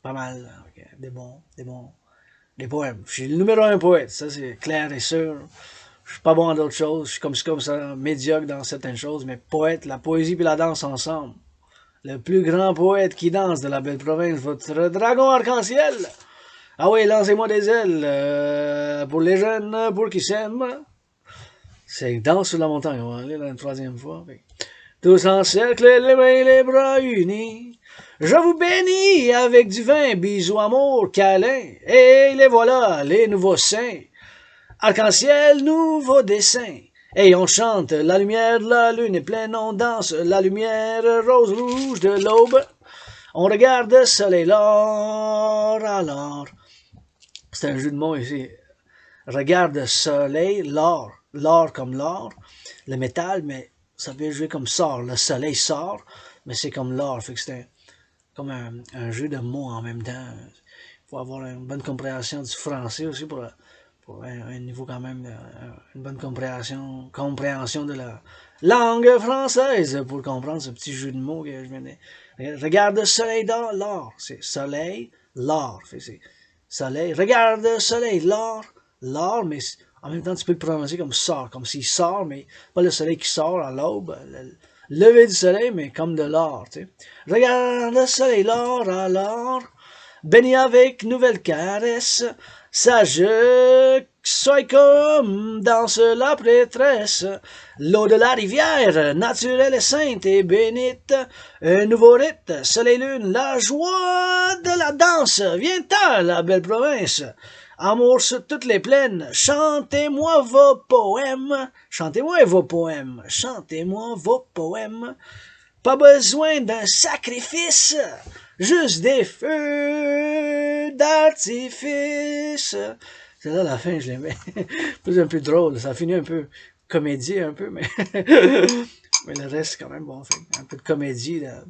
pas mal, des poèmes. Je suis le numéro un poète, ça c'est clair et sûr. Je suis pas bon à d'autres choses, je suis comme ça, médiocre dans certaines choses, mais poète, la poésie et la danse ensemble. le plus grand poète qui danse de la belle province, votre dragon arc-en-ciel. Ah oui, lancez-moi des ailes pour les jeunes, pour qui s'aiment. C'est Danse sur la montagne, on va aller la troisième fois. Tous en cercle, les mains et les bras unis. Je vous bénis avec du vin, bisous, amour, câlin. Et les voilà, les nouveaux saints. Arc-en-ciel, nouveau dessin. Et on chante, la lumière de la lune est pleine, on danse, la lumière rose rouge de l'aube. On regarde le soleil, l'or, alors. C'est un jeu de mots ici. Regarde le soleil, l'or. L'or comme l'or, le métal, mais ça peut jouer comme sort. Le soleil sort, mais c'est comme l'or. Fait que c'est comme un jeu de mots en même temps. Il faut avoir une bonne compréhension du français aussi pour un niveau quand même, une bonne compréhension de la langue française pour comprendre ce petit jeu de mots que je viens de... Regarde le soleil dans l'or. C'est soleil, l'or. C'est soleil. Regarde le soleil, l'or, mais en même temps tu peux le prononcer comme sort, comme s'il sort, mais pas le soleil qui sort à l'aube, le lever du soleil, mais comme de l'or. Tu sais. Regarde le soleil, l'or, alors, béni avec nouvelle caresse, sage, sois comme danse la prêtresse. L'eau de la rivière, naturelle et sainte et bénite. Un nouveau rite, soleil lune, la joie de la danse. Viens-t'en, la belle province. Amour sur toutes les plaines, chantez-moi vos poèmes. Chantez-moi vos poèmes. Chantez-moi vos poèmes. Pas besoin d'un sacrifice. Juste des feux d'artifice. C'est là la fin, je l'aimais. Plus un peu drôle, ça finit un peu comédie, un peu, mais, mais le reste, quand même, bon, fait un peu de comédie, là.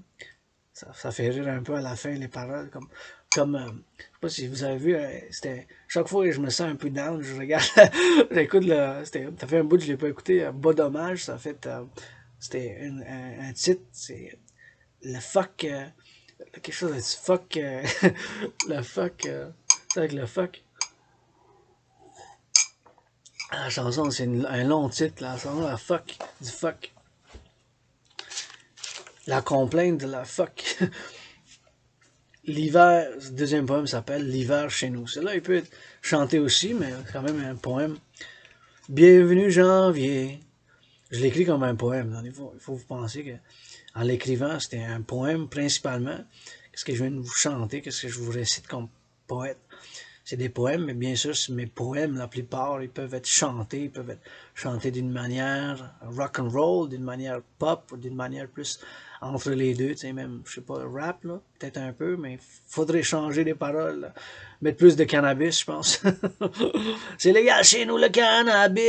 Ça fait rire un peu à la fin, les paroles, comme je sais pas si vous avez vu, c'était, chaque fois que je me sens un peu down, je regarde, j'écoute ça fait un bout que je l'ai pas écouté, Bas dommage, ça fait, c'était un titre, c'est le fuck, quelque chose de fuck, le fuck, c'est avec le fuck. La chanson, c'est un long titre, la chanson, la fuck, du fuck. La complainte de la fuck. L'hiver, le deuxième poème s'appelle L'hiver chez nous. Celui-là, il peut être chanté aussi, mais quand même un poème. Bienvenue janvier. Je l'écris comme un poème. Il faut vous penser que en l'écrivant, c'était un poème principalement. Qu'est-ce que je viens de vous chanter, qu'est-ce que je vous récite comme poète. C'est des poèmes, mais bien sûr, mes poèmes, la plupart, ils peuvent être chantés d'une manière rock and roll, d'une manière pop, ou d'une manière plus entre les deux, tu sais, même, je sais pas, rap, là, peut-être un peu, mais faudrait changer les paroles, là. Mettre plus de cannabis, je pense. C'est légal chez nous, le cannabis!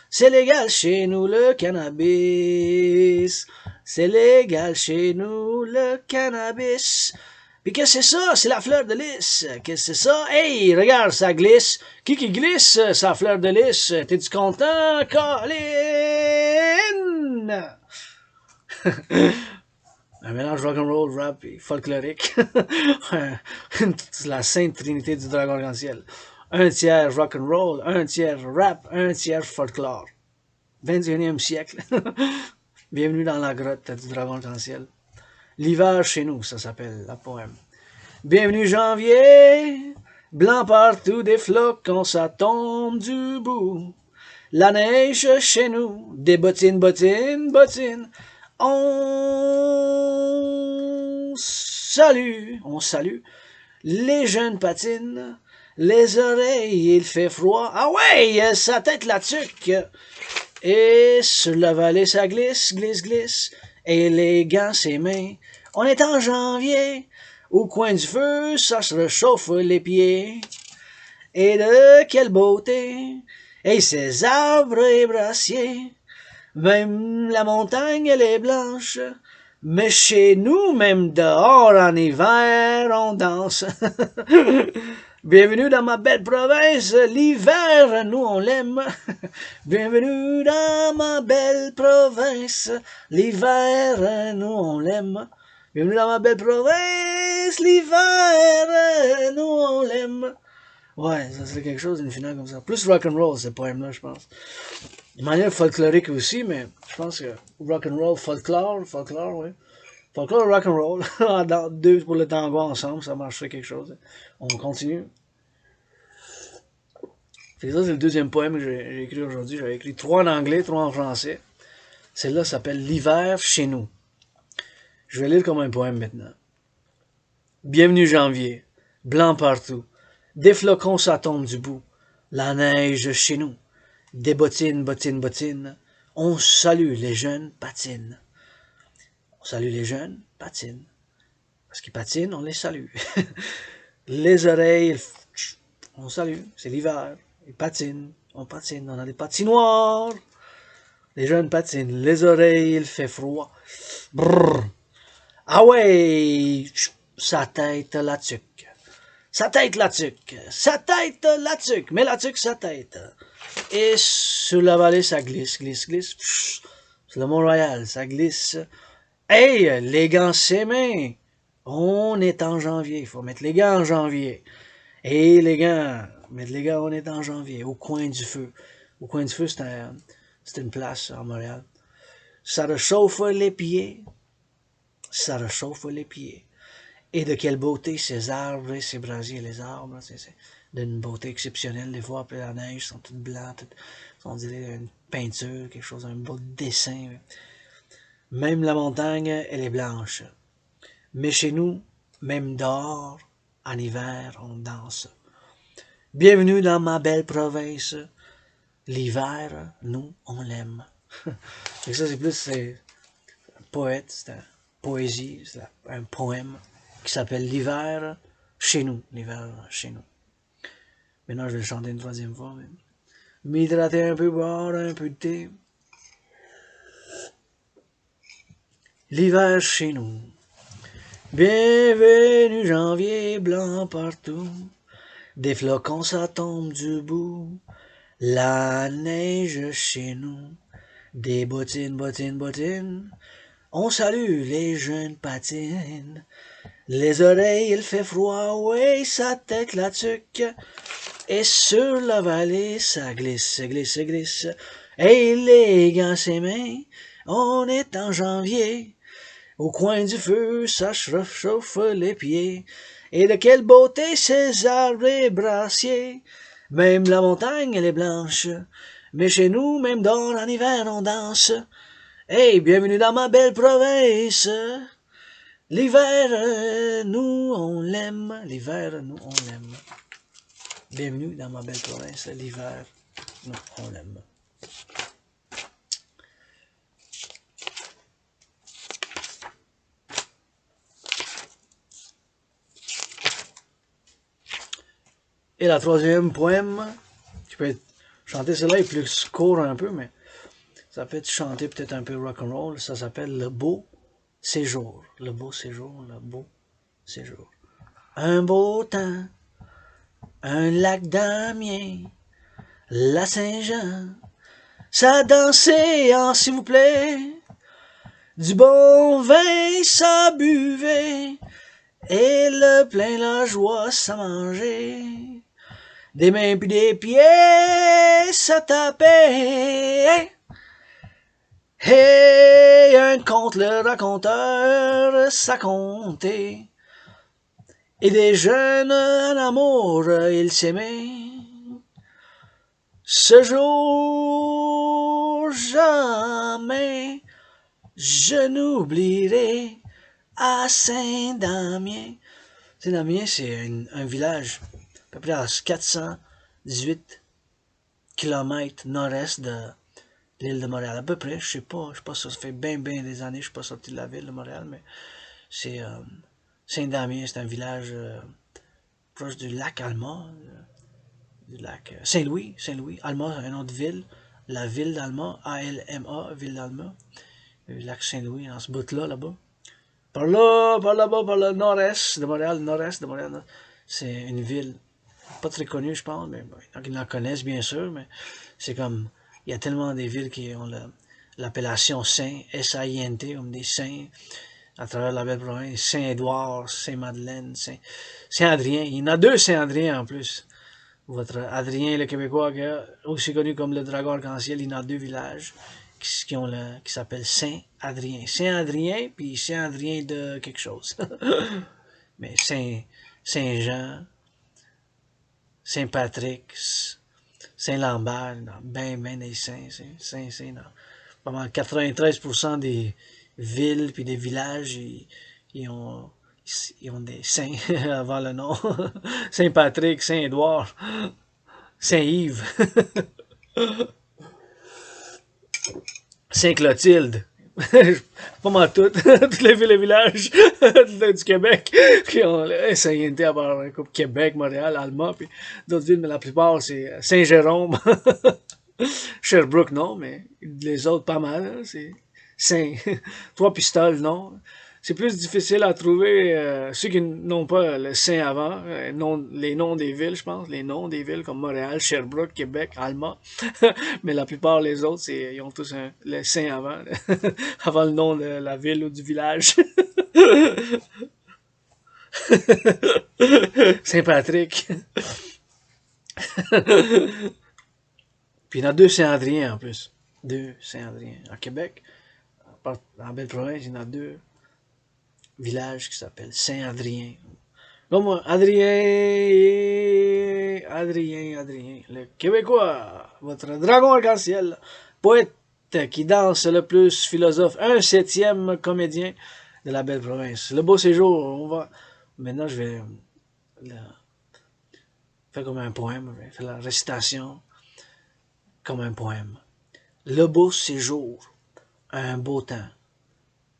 C'est légal chez nous, le cannabis! C'est légal chez nous, le cannabis! Puis qu'est-ce que c'est ça? C'est la fleur de lys. Qu'est-ce que c'est ça? Hey, regarde, ça glisse. Qui glisse, sa fleur de lys? T'es-tu content, Colin? Un mélange rock'n'roll, rap et folklorique. La sainte trinité du dragon arc-en-ciel. Un tiers rock'n'roll, un tiers rap, un tiers folklore. 21e siècle. Bienvenue dans la grotte du dragon arc-en-ciel. L'hiver chez nous, ça s'appelle, la poème. Bienvenue janvier, blanc partout des flocons, ça tombe du bout. La neige chez nous, des bottines. On salue les jeunes patines, les oreilles, il fait froid. Ah ouais, sa tête la tuque. Et sur la vallée, ça glisse. Et les gants, ses mains. On est en janvier. Au coin du feu, ça se réchauffe les pieds. Et de quelle beauté. Et ces arbres et brassiers. Même la montagne, elle est blanche. Mais chez nous, même dehors, en hiver, on danse. Bienvenue dans ma belle province, l'hiver, nous on l'aime. Bienvenue dans ma belle province, l'hiver, nous on l'aime. Bienvenue dans ma belle province, l'hiver, nous on l'aime. Ouais, ça serait quelque chose, une finale comme ça. Plus rock'n'roll, ce poème-là, je pense. De manière folklorique aussi, mais je pense que rock'n'roll, folklore, ouais. Folklore, rock'n'roll, dans deux pour le tango ensemble, ça marcherait quelque chose. On continue. Fait que ça, c'est le deuxième poème que j'ai écrit aujourd'hui. J'avais écrit 3 en anglais, 3 en français. Celle-là s'appelle L'hiver chez nous. Je vais lire comme un poème maintenant. Bienvenue janvier, blanc partout. Des flocons, ça tombe du bout. La neige chez nous. Des bottines, bottines, bottines. On salue les jeunes patines. On salue les jeunes patines. Parce qu'ils patinent, on les salue. Les oreilles, on salue. C'est l'hiver. Ils patinent. On patine. On a des patinoires. Les jeunes patinent. Les oreilles, il fait froid. Brrr. Ah ouais! Sa tête, la tuque. Sa tête, la tuque. Sa tête, la tuque. Mais la tuque, sa tête. Et sur la vallée, ça glisse, glisse, glisse. Pff, sur le Mont-Royal, ça glisse. Hey, les gants, ses mains. On est en janvier. Il faut mettre les gants en janvier. Et les gants, mettre les gants, on est en janvier. Au coin du feu. Au coin du feu, c'est une place à Montréal. Ça réchauffe les pieds. Ça réchauffe les pieds. Et de quelle beauté ces arbres et ces brasiers, les arbres, c'est d'une beauté exceptionnelle. Les fois après la neige, sont toutes blancs, on dirait une peinture, quelque chose, un beau dessin. Même la montagne, elle est blanche. Mais chez nous, même dehors, en hiver, on danse. Bienvenue dans ma belle province. L'hiver, nous, on l'aime. Et ça, c'est plus un poète, c'est une poésie, c'est un poème qui s'appelle L'hiver chez nous. L'hiver chez nous. Maintenant, je vais le chanter une troisième fois. M'hydrater un peu, boire un peu de thé. L'hiver chez nous. Bienvenue janvier, blanc partout. Des flocons, ça tombe du bout. La neige chez nous. Des bottines, bottines, bottines. On salue les jeunes patines. Les oreilles, il fait froid, ouais, sa tête la tuque. Et sur la vallée, ça glisse, glisse, glisse. Et les gants, ses mains, on est en janvier. Au coin du feu, ça chauffe les pieds. Et de quelle beauté ces arbres et brassiers. Même la montagne, elle est blanche. Mais chez nous, même dans en hiver, on danse. Hey, bienvenue dans ma belle province. L'hiver, nous, on l'aime. L'hiver, nous, on l'aime. Bienvenue dans ma belle province. L'hiver, nous, on l'aime. Et la troisième poème, tu peux chanter celle-là, est plus court un peu, mais ça peut être chanter peut-être un peu rock'n'roll. Ça s'appelle Le Beau Séjour. Le Beau Séjour, Le Beau Séjour. Un beau temps, un lac d'Amiens, la Saint-Jean, ça dansait en s'il vous plaît, du bon vin ça buvait, et le plein la joie ça mangeait, des mains puis des pieds ça tapait, et un conte le raconteur ça comptait, et des jeunes en amour ils s'aimaient. Ce jour, jamais, je n'oublierai à Saint-Damien. Saint-Damien, c'est un village à peu près à 418 km nord-est de l'île de Montréal. À peu près, je sais pas ça fait bien des années que je suis pas sorti de la ville de Montréal, mais c'est Saint-Damien, c'est un village proche du lac Alma. Du lac Saint-Louis, Alma, un nom de ville, la ville d'Alma, A-L-M-A, ville d'Alma, le lac Saint-Louis, dans ce bout-là, là-bas. Par là-bas, par le nord-est de Montréal, c'est une ville pas très connue, je pense, mais bon, ils la connaissent, bien sûr, mais c'est comme, il y a tellement des villes qui ont l'appellation Saint, S-A-I-N-T, comme des saints, à travers la belle province, Saint-Édouard, Saint-Madeleine, Saint-Adrien, il y en a 2 Saint-Adrien en plus. Votre Adrien le Québécois, aussi connu comme le dragon arc-en-ciel, il y en a 2 villages qui s'appellent Saint-Adrien. Saint-Adrien, puis Saint-Adrien de quelque chose. Mais Saint-Jean, Saint-Patrick, Saint-Lambert, ben des saints, non. Pas mal 93% des villes puis des villages, ils ont des saints avant le nom. Saint-Patrick, Saint-Édouard, Saint-Yves, Saint-Clotilde. Pas mal toutes les villes et villages du Québec qui ont Saint-Unité à part Québec, Montréal, Alma, puis d'autres villes, mais la plupart c'est Saint-Jérôme, Sherbrooke, non, mais les autres pas mal, hein, c'est Saint, Trois-Pistoles, non. C'est plus difficile à trouver ceux qui n'ont pas le Saint avant, les noms des villes, je pense, les noms des villes comme Montréal, Sherbrooke, Québec, Alma. Mais la plupart les autres, ils ont tous le Saint avant, avant le nom de la ville ou du village. Saint-Patrick. Puis il y en a 2 Saint-Adrien en plus. 2 Saint-Adrien. À Québec, en Belle-Province, il y en a 2 villages qui s'appellent Saint-Adrien. Comme moi, Adrien, le Québécois, votre dragon arc-en-ciel, poète qui danse le plus, philosophe, 1/7 comédien de la belle province. Le beau séjour, maintenant je vais faire comme un poème, je vais faire la récitation comme un poème. Le beau séjour, un beau temps,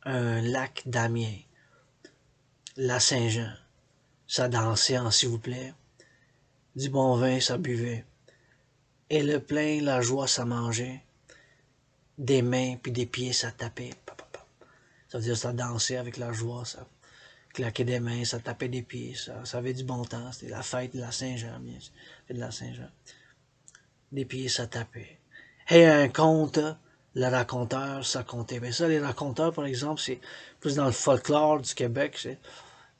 un lac d'Amiens, la Saint-Jean, ça dansait en s'il vous plaît, du bon vin ça buvait, et le plein la joie ça mangeait, des mains puis des pieds ça tapait, ça veut dire ça dansait avec la joie, ça claquait des mains, ça tapait des pieds, ça avait du bon temps, c'était la fête de la Saint-Jean, bien sûr, de la Saint-Jean, des pieds ça tapait. Et un conte, le raconteur ça comptait, mais ça les raconteurs par exemple c'est plus dans le folklore du Québec,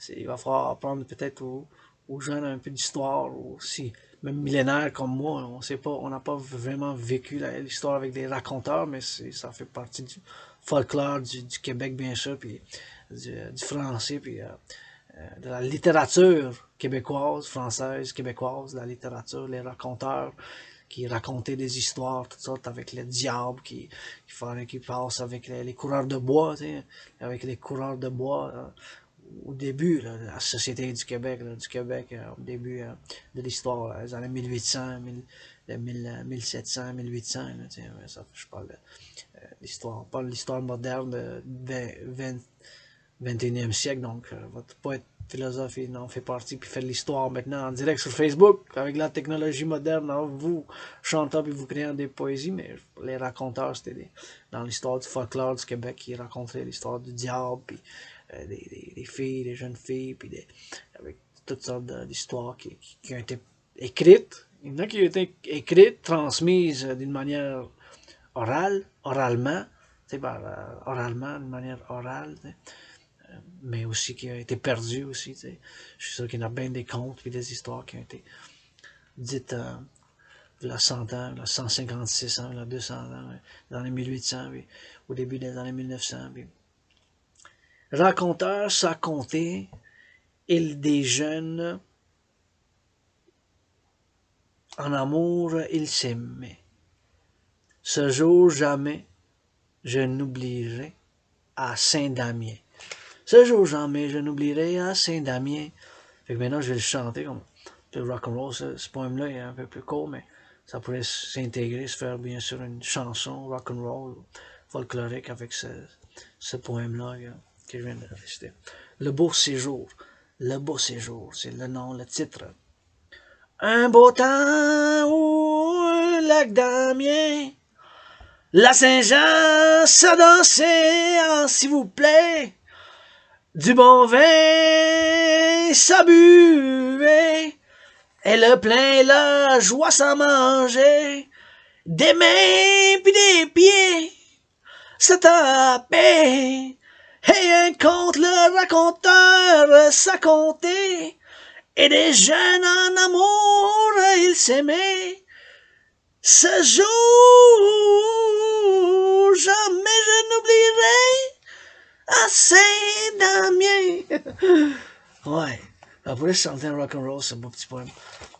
il va falloir apprendre peut-être aux jeunes un peu d'histoire, aussi même millénaires comme moi, on n'a pas vraiment vécu l'histoire avec des raconteurs, mais ça fait partie du folklore du Québec bien sûr, puis du français, puis de la littérature québécoise, française, québécoise, la littérature, les raconteurs qui racontaient des histoires, toutes sortes, avec le diable qui passe avec les coureurs de bois, avec les coureurs de bois, au début, là, la société du Québec, au début de l'histoire, les années 1800, 1700, 1800, là, ça, je parle de l'histoire, pas l'histoire moderne du 21e siècle, donc votre poète philosophe il en fait partie, puis fait de l'histoire maintenant en direct sur Facebook, avec la technologie moderne, hein, vous chantant et vous créant des poésies, mais les raconteurs, c'était dans l'histoire du folklore du Québec, qui racontaient l'histoire du diable, puis des filles, des jeunes filles, puis avec toutes sortes d'histoires qui ont été écrites. Il y en a qui ont été écrites, transmises d'une manière oralement, oralement, d'une manière orale, mais aussi qui a été perdu aussi. Je suis sûr qu'il y en a bien des contes et des histoires qui ont été dites il y a 100 ans, il y a 156 ans, il y a 200 ans, dans les 1800, puis, au début des années 1900. Puis. Raconteur, ça comptait, il des jeunes, en amour, ils s'aimaient. Ce jour jamais, je n'oublierai à Saint-Damien. Ce jour jamais, je n'oublierai à Saint-Damien. Fait que maintenant, je vais le chanter comme le rock'n'roll. Ce poème-là est un peu plus court, mais ça pourrait s'intégrer, se faire bien sûr une chanson rock'n'roll folklorique avec ce poème-là que je viens de réciter. Le beau séjour. Le beau séjour, c'est le nom, le titre. Un beau temps au lac d'Amiens, la Saint-Jean, ça dansait, s'il vous plaît. Du bon vin, ça buvait, et le plein la joie ça mangeait, des mains pis des pieds, ça tapait, et un conte le raconteur ça comptait, Et des jeunes en amour, ils s'aimaient. Ce jour, jamais je n'oublierai à Saint-Damien. Ouais. On pourrait chanter un rock'n'roll, ce beau petit poème.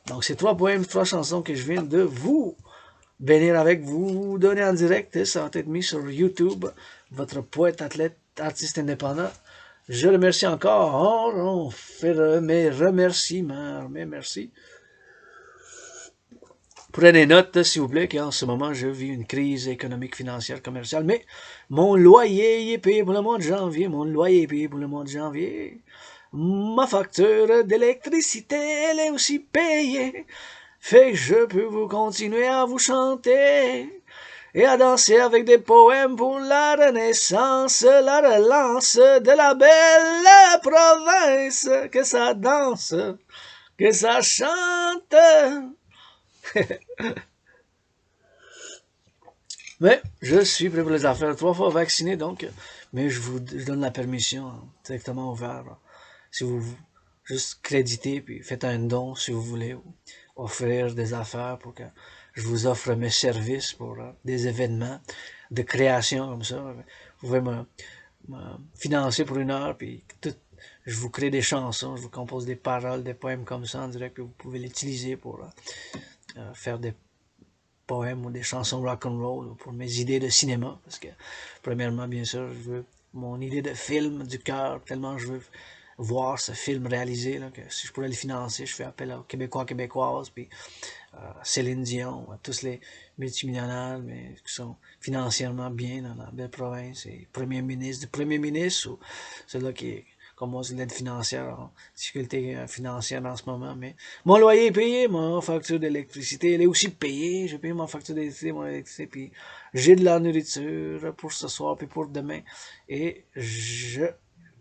Donc, c'est 3 poèmes, 3 chansons que je viens de vous venir avec, vous donner en direct. Ça va être mis sur YouTube. Votre poète, athlète, artiste indépendant. Je remercie encore. On fait mes remerciements. Mes merci. Prenez des notes, s'il vous plaît, qu'en ce moment, je vis une crise économique, financière, commerciale, mais mon loyer est payé pour le mois de janvier. Mon loyer est payé pour le mois de janvier. Ma facture d'électricité, elle est aussi payée. Fait que je peux vous continuer à vous chanter et à danser avec des poèmes pour la renaissance, la relance de la belle province. Que ça danse, que ça chante. Mais je suis prêt pour les affaires. 3 fois vacciné, donc. Mais je donne la permission directement ouvert. Si vous juste créditez, puis faites un don si vous voulez. Ou offrir des affaires pour que je vous offre mes services pour des événements de création comme ça. Vous pouvez me financer pour 1 heure, puis je vous crée des chansons, je vous compose des paroles, des poèmes comme ça en direct, puis vous pouvez l'utiliser pour faire des poèmes ou des chansons rock'n'roll pour mes idées de cinéma, parce que premièrement, bien sûr, je veux mon idée de film du cœur, tellement je veux voir ce film réalisé, là, que si je pourrais le financer, je fais appel aux Québécois, Québécoises, puis Céline Dion, à tous les multimillionnaires, mais qui sont financièrement bien dans la belle province, et premier ministre, du premier ministre, ou celui-là qui est comme moi, c'est l'aide financière, en difficulté financière en ce moment, mais mon loyer est payé, ma facture d'électricité, elle est aussi payée, j'ai payé ma facture d'électricité, mon électricité, puis j'ai de la nourriture pour ce soir, puis pour demain, et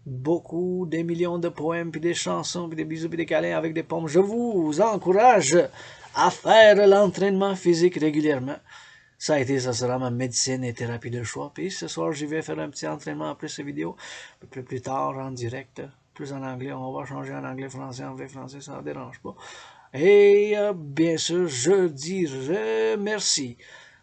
beaucoup, des millions de poèmes, puis des chansons, puis des bisous, puis des câlins avec des pommes. Je vous encourage à faire l'entraînement physique régulièrement. Ça a été, ça sera ma médecine et thérapie de choix. Puis ce soir, j'y vais faire un petit entraînement après cette vidéo. Un peu plus tard, en direct, plus en anglais. On va changer en anglais, français, ça ne dérange pas. Et bien sûr, je dirais merci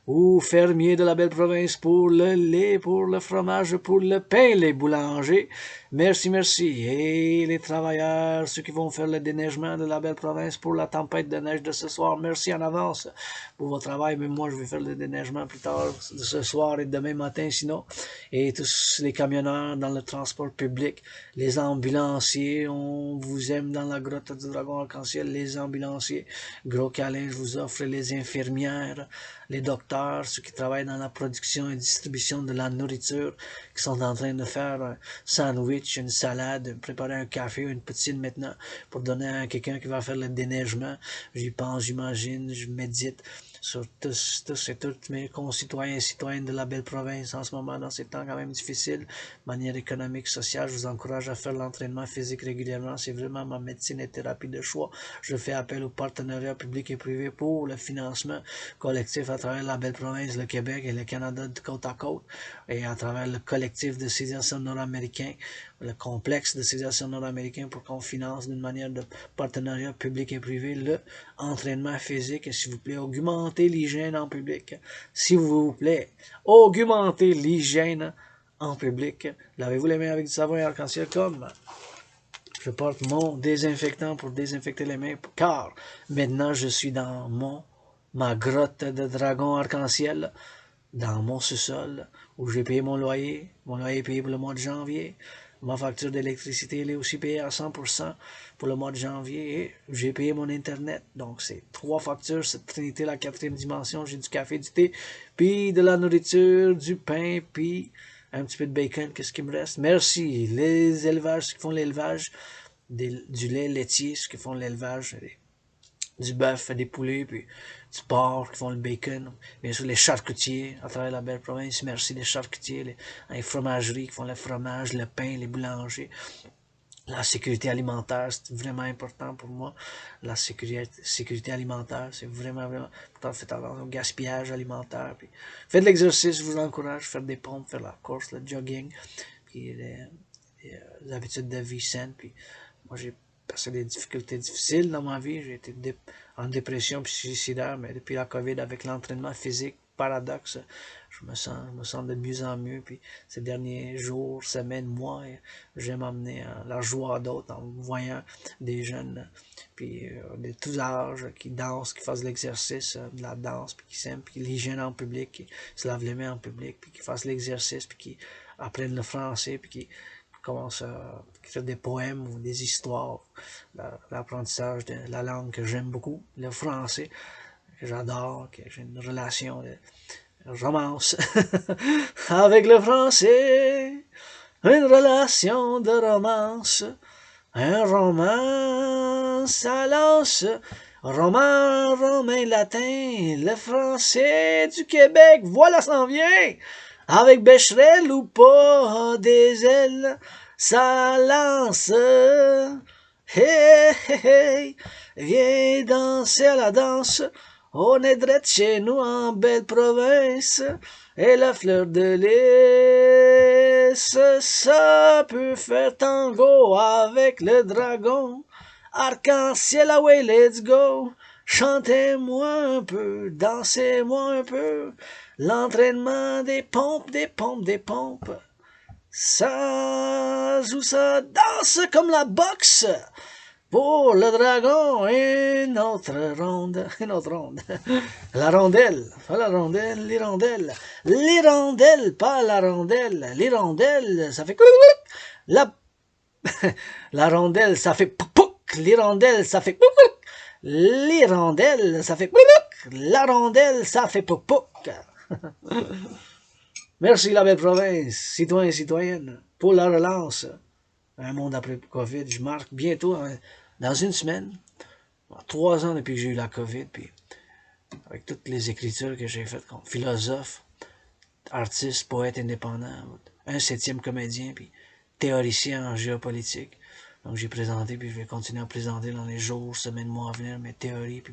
aux fermiers de la belle province pour le lait, pour le fromage, pour le pain, les boulangers. Merci, merci. Et les travailleurs, ceux qui vont faire le déneigement de la belle province pour la tempête de neige de ce soir, merci en avance pour votre travail. Mais moi, je vais faire le déneigement plus tard ce soir et demain matin, sinon. Et tous les camionneurs dans le transport public, les ambulanciers, on vous aime dans la grotte du dragon arc-en-ciel, les ambulanciers. Gros câlin, je vous offre les infirmières, les docteurs, ceux qui travaillent dans la production et distribution de la nourriture, qui sont en train de faire un sandwich, une salade, préparer un café ou une poutine maintenant pour donner à quelqu'un qui va faire le déneigement. J'y pense, j'imagine, je médite sur tous et toutes mes concitoyens et citoyennes de la belle province en ce moment, dans ces temps quand même difficiles, de manière économique, sociale. Je vous encourage à faire l'entraînement physique régulièrement. C'est vraiment ma médecine et thérapie de choix. Je fais appel aux partenariats publics et privés pour le financement collectif à travers la belle province, le Québec et le Canada de côte à côte, et à travers le collectif de civilisation nord-américain, le complexe de civilisation nord-américain, pour qu'on finance d'une manière de partenariat public et privé le entraînement physique. Et s'il vous plaît, augmentez l'hygiène en public. S'il vous plaît, augmentez l'hygiène en public. Lavez-vous les mains avec du savon et arc-en-ciel comme je porte mon désinfectant pour désinfecter les mains, car maintenant je suis dans ma grotte de dragon arc-en-ciel, dans mon sous-sol, où j'ai payé mon loyer. Mon loyer est payé pour le mois de janvier. Ma facture d'électricité, elle est aussi payée à 100% pour le mois de janvier. Et j'ai payé mon Internet. Donc, c'est 3 factures, cette trinité, la 4e dimension. J'ai du café, du thé, puis de la nourriture, du pain, puis un petit peu de bacon. Qu'est-ce qui me reste? Merci. Les élevages, ceux qui font l'élevage, du lait laitier, ceux qui font l'élevage, du bœuf, des poulets, puis du porc qui font le bacon. Bien sûr, les charcutiers à travers la belle province. Merci les charcutiers, les fromageries qui font le fromage, le pain, les boulangers. La sécurité alimentaire, c'est vraiment important pour moi. La sécurité alimentaire, c'est vraiment, vraiment important. Faites attention au gaspillage alimentaire. Puis faites de l'exercice, je vous encourage. Faire des pompes, faire la course, le jogging, puis les habitudes de vie saines. Puis moi, j'ai passé des difficultés difficiles dans ma vie. J'ai été en dépression puis suicidaire, mais depuis la COVID, avec l'entraînement physique, paradoxe, je me sens de mieux en mieux. Puis ces derniers jours, semaines, mois, j'aime amener la joie à d'autres en voyant des jeunes, puis de tous âges, qui dansent, qui fassent l'exercice de la danse, puis qui s'aiment, puis l'hygiène en public, qui se lavent les mains en public, puis qui fassent l'exercice, puis qui apprennent le français, puis qui commencent à écrire des poèmes ou des histoires, l'apprentissage de la langue que j'aime beaucoup, le français, que j'adore, que j'ai une relation de romance avec le français, une relation de romance, un roman, ça lance, roman, romain, latin, le français du Québec, voilà, s'en vient, avec Becherel ou pas, des ailes, ça lance, hey, hey, hey, viens danser à la danse, on est drette chez nous en belle province, et la fleur de lys, ça peut faire tango avec le dragon. Arc-en-ciel, away, let's go. Chantez-moi un peu, dansez-moi un peu. L'entraînement des pompes, des pompes, des pompes. Ça joue, ça danse comme la boxe. Pour le dragon, une autre ronde, une autre ronde. La rondelle, pas la rondelle, l'hirondelle. L'hirondelle, pas la rondelle. L'hirondelle, ça fait la, la rondelle, ça fait pouc. L'hirondelle, ça fait pouc. L'hirondelle, ça fait pouc. La rondelle, ça fait pouc. Merci la belle province, citoyens et citoyennes, pour la relance. Un monde après COVID, je marque bientôt, dans une semaine, 3 ans depuis que j'ai eu la COVID, puis avec toutes les écritures que j'ai faites comme philosophe, artiste, poète indépendant, un 7e comédien, puis théoricien en géopolitique. Donc j'ai présenté, puis je vais continuer à présenter dans les jours, semaines, mois à venir, mes théories, puis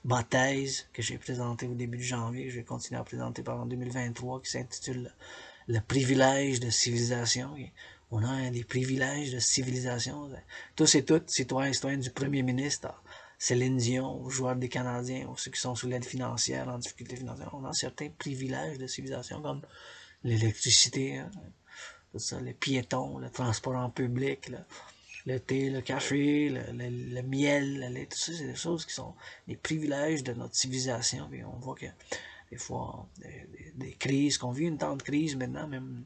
ma thèse que j'ai présentée au début de janvier, que je vais continuer à présenter pendant 2023, qui s'intitule Le privilège de civilisation. On a des privilèges de civilisation. Tous et toutes, citoyens et citoyennes du premier ministre, Céline Dion, aux joueurs des Canadiens, aux ceux qui sont sous l'aide financière, en difficulté financière, on a certains privilèges de civilisation, comme l'électricité, hein, tout ça, les piétons, le transport en public, le thé, le café, le miel, le lait, tout ça, c'est des choses qui sont des privilèges de notre civilisation. Puis on voit que des fois, des crises, qu'on vit une temps de crise maintenant, même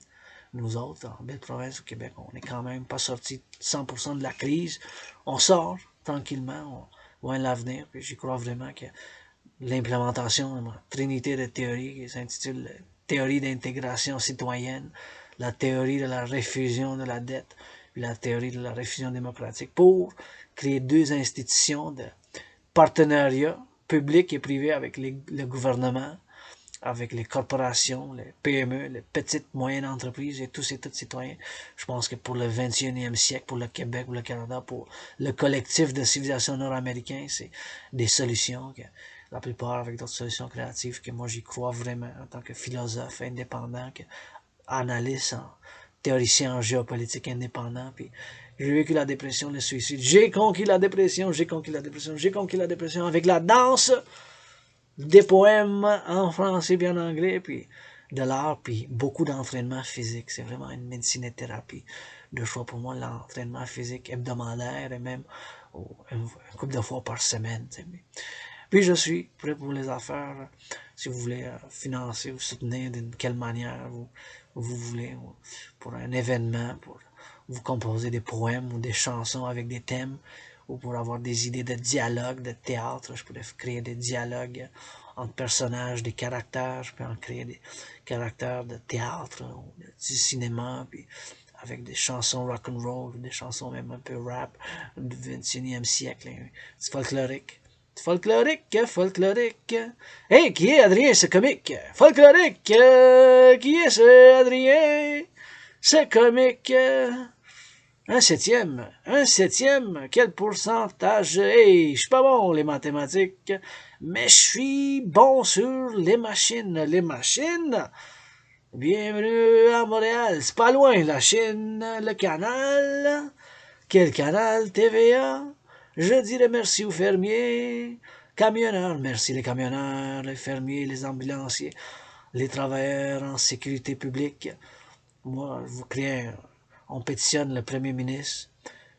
nous autres, en belle province au Québec, on n'est quand même pas sorti 100% de la crise. On sort tranquillement, on voit l'avenir, puis j'y crois vraiment que l'implémentation de ma trinité de théories qui s'intitule Théorie d'intégration citoyenne, la théorie de la réfusion de la dette, puis la théorie de la réfusion démocratique, pour créer 2 institutions de partenariat public et privé avec le gouvernement, avec les corporations, les PME, les petites, moyennes entreprises et tous et toutes citoyens. Je pense que pour le 21e siècle, pour le Québec, pour le Canada, pour le collectif de civilisation nord-américain, c'est des solutions, que la plupart avec d'autres solutions créatives, que moi j'y crois vraiment en tant que philosophe indépendant, que analyste, théoricien en géopolitique indépendant, puis j'ai vécu la dépression, le suicide, j'ai conquis la dépression, j'ai conquis la dépression, j'ai conquis la dépression avec la danse, des poèmes en français et en anglais, puis de l'art, puis beaucoup d'entraînement physique. C'est vraiment une médecine et thérapie de choix pour moi, l'entraînement physique hebdomadaire et même une couple de fois par semaine. Puis je suis prêt pour les affaires, si vous voulez financer ou soutenir d'une quelle manière vous voulez, pour un événement, pour vous composer des poèmes ou des chansons avec des thèmes, ou pour avoir des idées de dialogue, de théâtre. Je pourrais créer des dialogues entre personnages, des caractères. Je peux en créer des caractères de théâtre, ou du cinéma, puis avec des chansons rock'n'roll, des chansons même un peu rap du 21e siècle, du folklorique. Folklorique, folklorique. Hey, qui est Adrien, ce comique? Folklorique, qui est ce Adrien? Ce comique. Un septième, quel pourcentage? Hey, je suis pas bon les mathématiques, mais je suis bon sur les machines. Les machines? Bienvenue à Montréal, c'est pas loin, la Chine, le canal. Quel canal TVA? Je dirais merci aux fermiers. Camionneurs, merci les camionneurs, les fermiers, les ambulanciers, les travailleurs en sécurité publique. Moi, on pétitionne le premier ministre,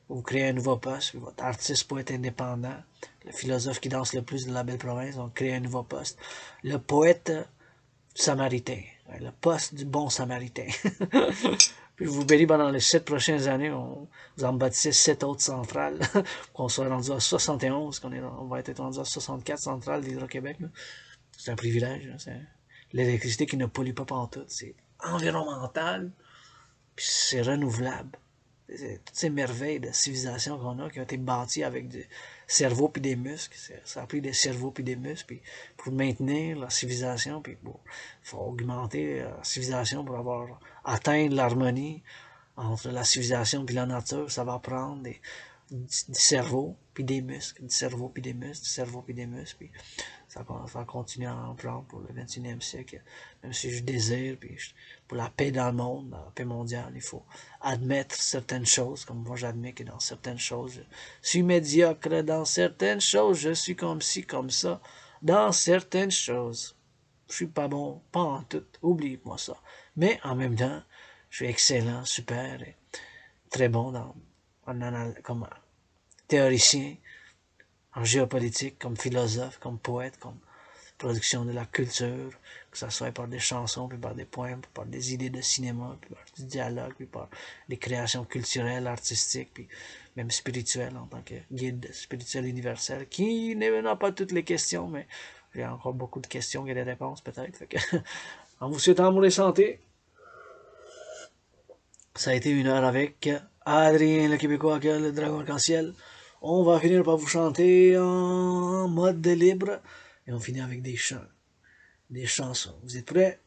vous créez un nouveau poste, votre artiste poète indépendant, le philosophe qui danse le plus de la belle province, on crée un nouveau poste. Le poète samaritain, le poste du bon samaritain. Puis je vous bénis pendant les 7 prochaines années, vous en bâtissez 7 autres centrales, qu'on soit rendu à 71, on va être rendu à 64 centrales d'Hydro-Québec. C'est un privilège, c'est l'électricité qui ne pollue pas pantoute, c'est environnemental, puis c'est renouvelable. Toutes ces merveilles de civilisation qu'on a, qui ont été bâties avec des cerveaux puis des muscles, ça a pris des cerveaux puis des muscles, puis pour maintenir la civilisation, puis il faut augmenter la civilisation pour atteindre l'harmonie entre la civilisation puis la nature. Ça va prendre du cerveau puis des muscles, du cerveau puis des muscles, du cerveau puis des muscles, puis ça va continuer à en prendre pour le 21e siècle. Même si je désire, puis pour la paix dans le monde, la paix mondiale, il faut admettre certaines choses, comme moi j'admets que dans certaines choses, je suis médiocre, dans certaines choses, je suis comme ci, comme ça, dans certaines choses. Je suis pas bon, pas en tout, oublie-moi ça. Mais en même temps, je suis excellent, super, et très bon comme théoricien, en géopolitique, comme philosophe, comme poète, comme production de la culture, que ce soit par des chansons, puis par des poèmes, puis par des idées de cinéma, puis par du dialogue, puis par des créations culturelles, artistiques, puis même spirituelles en tant que guide spirituel universel, qui n'a pas toutes les questions, mais j'ai encore beaucoup de questions et des réponses peut-être. En vous souhaitant amour et santé, ça a été une heure avec Adrien le Québécois, le dragon arc-en-ciel. On va finir par vous chanter en mode libre et on finit avec des chants, des chansons. Vous êtes prêts?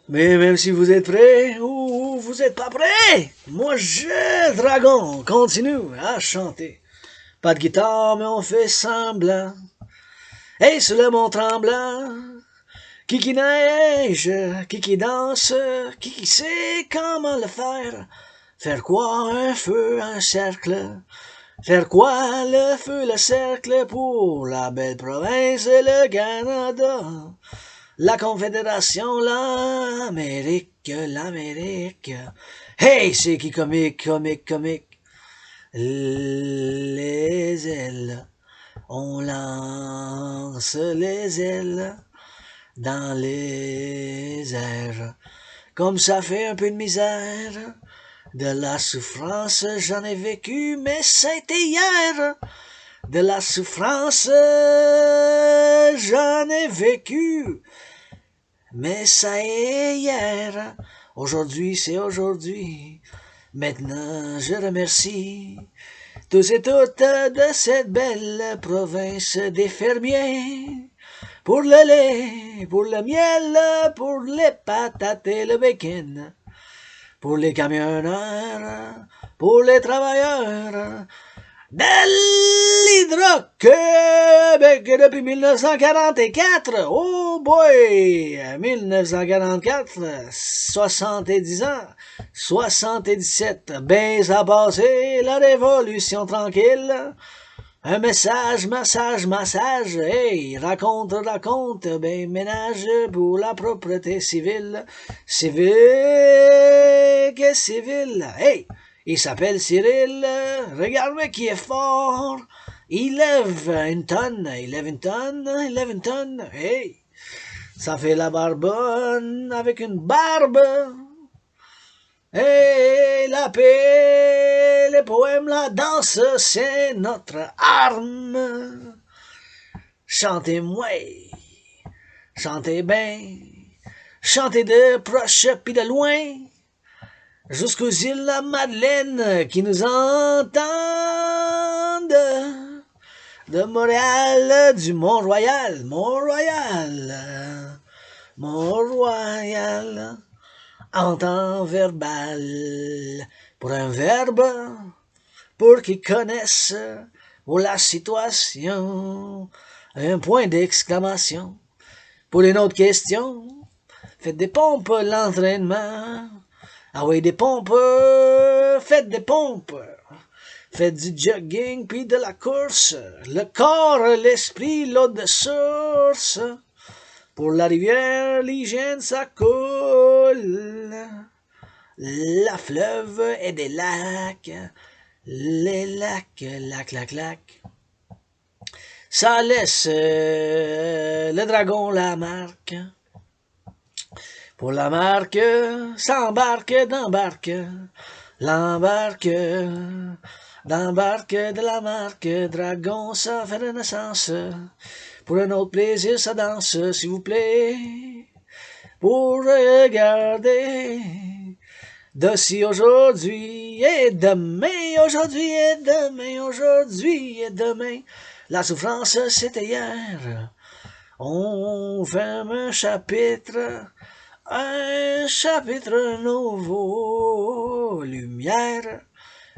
Mais même si vous êtes prêts ou vous n'êtes pas prêts, moi dragon, continue à chanter. Pas de guitare, mais on fait semblant. Hey, sur le mont tremblant, qui neige, qui danse, qui sait comment le faire. Faire quoi un feu, un cercle? Faire quoi le feu, le cercle pour la belle province et le Canada? La Confédération, l'Amérique. Hey, c'est qui comique? Les ailes. On lance les ailes dans les airs. Comme ça fait un peu de misère. De la souffrance, j'en ai vécu, mais c'était hier. De la souffrance, j'en ai vécu, mais ça est hier. Aujourd'hui, c'est aujourd'hui. Maintenant, je remercie tous et toutes de cette belle province des fermiers. Pour le lait, pour le miel, pour les patates et le bacon. Pour les camionneurs, pour les travailleurs de l'Hydro-Québec depuis 1944. Oh boy! 1944, 70 ans, 77, ben ça a passé, la révolution tranquille. Un message, massage, hey, raconte, ben ménage pour la propreté civile, hey, il s'appelle Cyril, regarde-moi qui est fort, il lève une tonne, hey, ça fait la barbonne avec une barbe. Et la paix, les poèmes, la danse, c'est notre arme. Chantez-moi, chantez bien, chantez de proche puis de loin, jusqu'aux îles la Madeleine qui nous entendent. De Montréal, du Mont-Royal, en temps verbal, pour un verbe, pour qu'ils connaissent, pour la situation, un point d'exclamation, pour une autre question, Faites des pompes, l'entraînement. Ah oui, des pompes, faites des pompes. Faites du jogging puis de la course. Le corps, l'esprit, l'eau de source. Pour la rivière, l'hygiène, ça coule. La fleuve et des lacs. Les lacs, lac. Ça laisse le dragon la marque. Pour la marque, s'embarque, d'embarque. L'embarque, d'embarque de la marque. Dragon, ça fait renaissance. Pour un autre plaisir, ça danse, s'il vous plaît. Pour regarder. D'aussi aujourd'hui et demain, aujourd'hui et demain, aujourd'hui et demain. La souffrance, c'était hier. On ferme un chapitre nouveau. Lumière,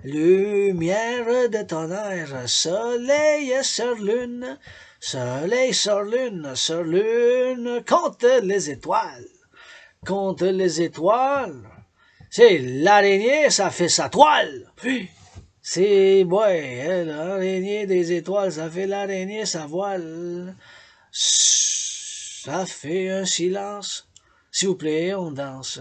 lumière de tonnerre, soleil sur lune, soleil sur lune, compte les étoiles, compte les étoiles. C'est l'araignée, ça fait sa toile. C'est, ouais, l'araignée des étoiles, ça fait l'araignée, sa voile. Ça fait un silence. S'il vous plaît, on danse.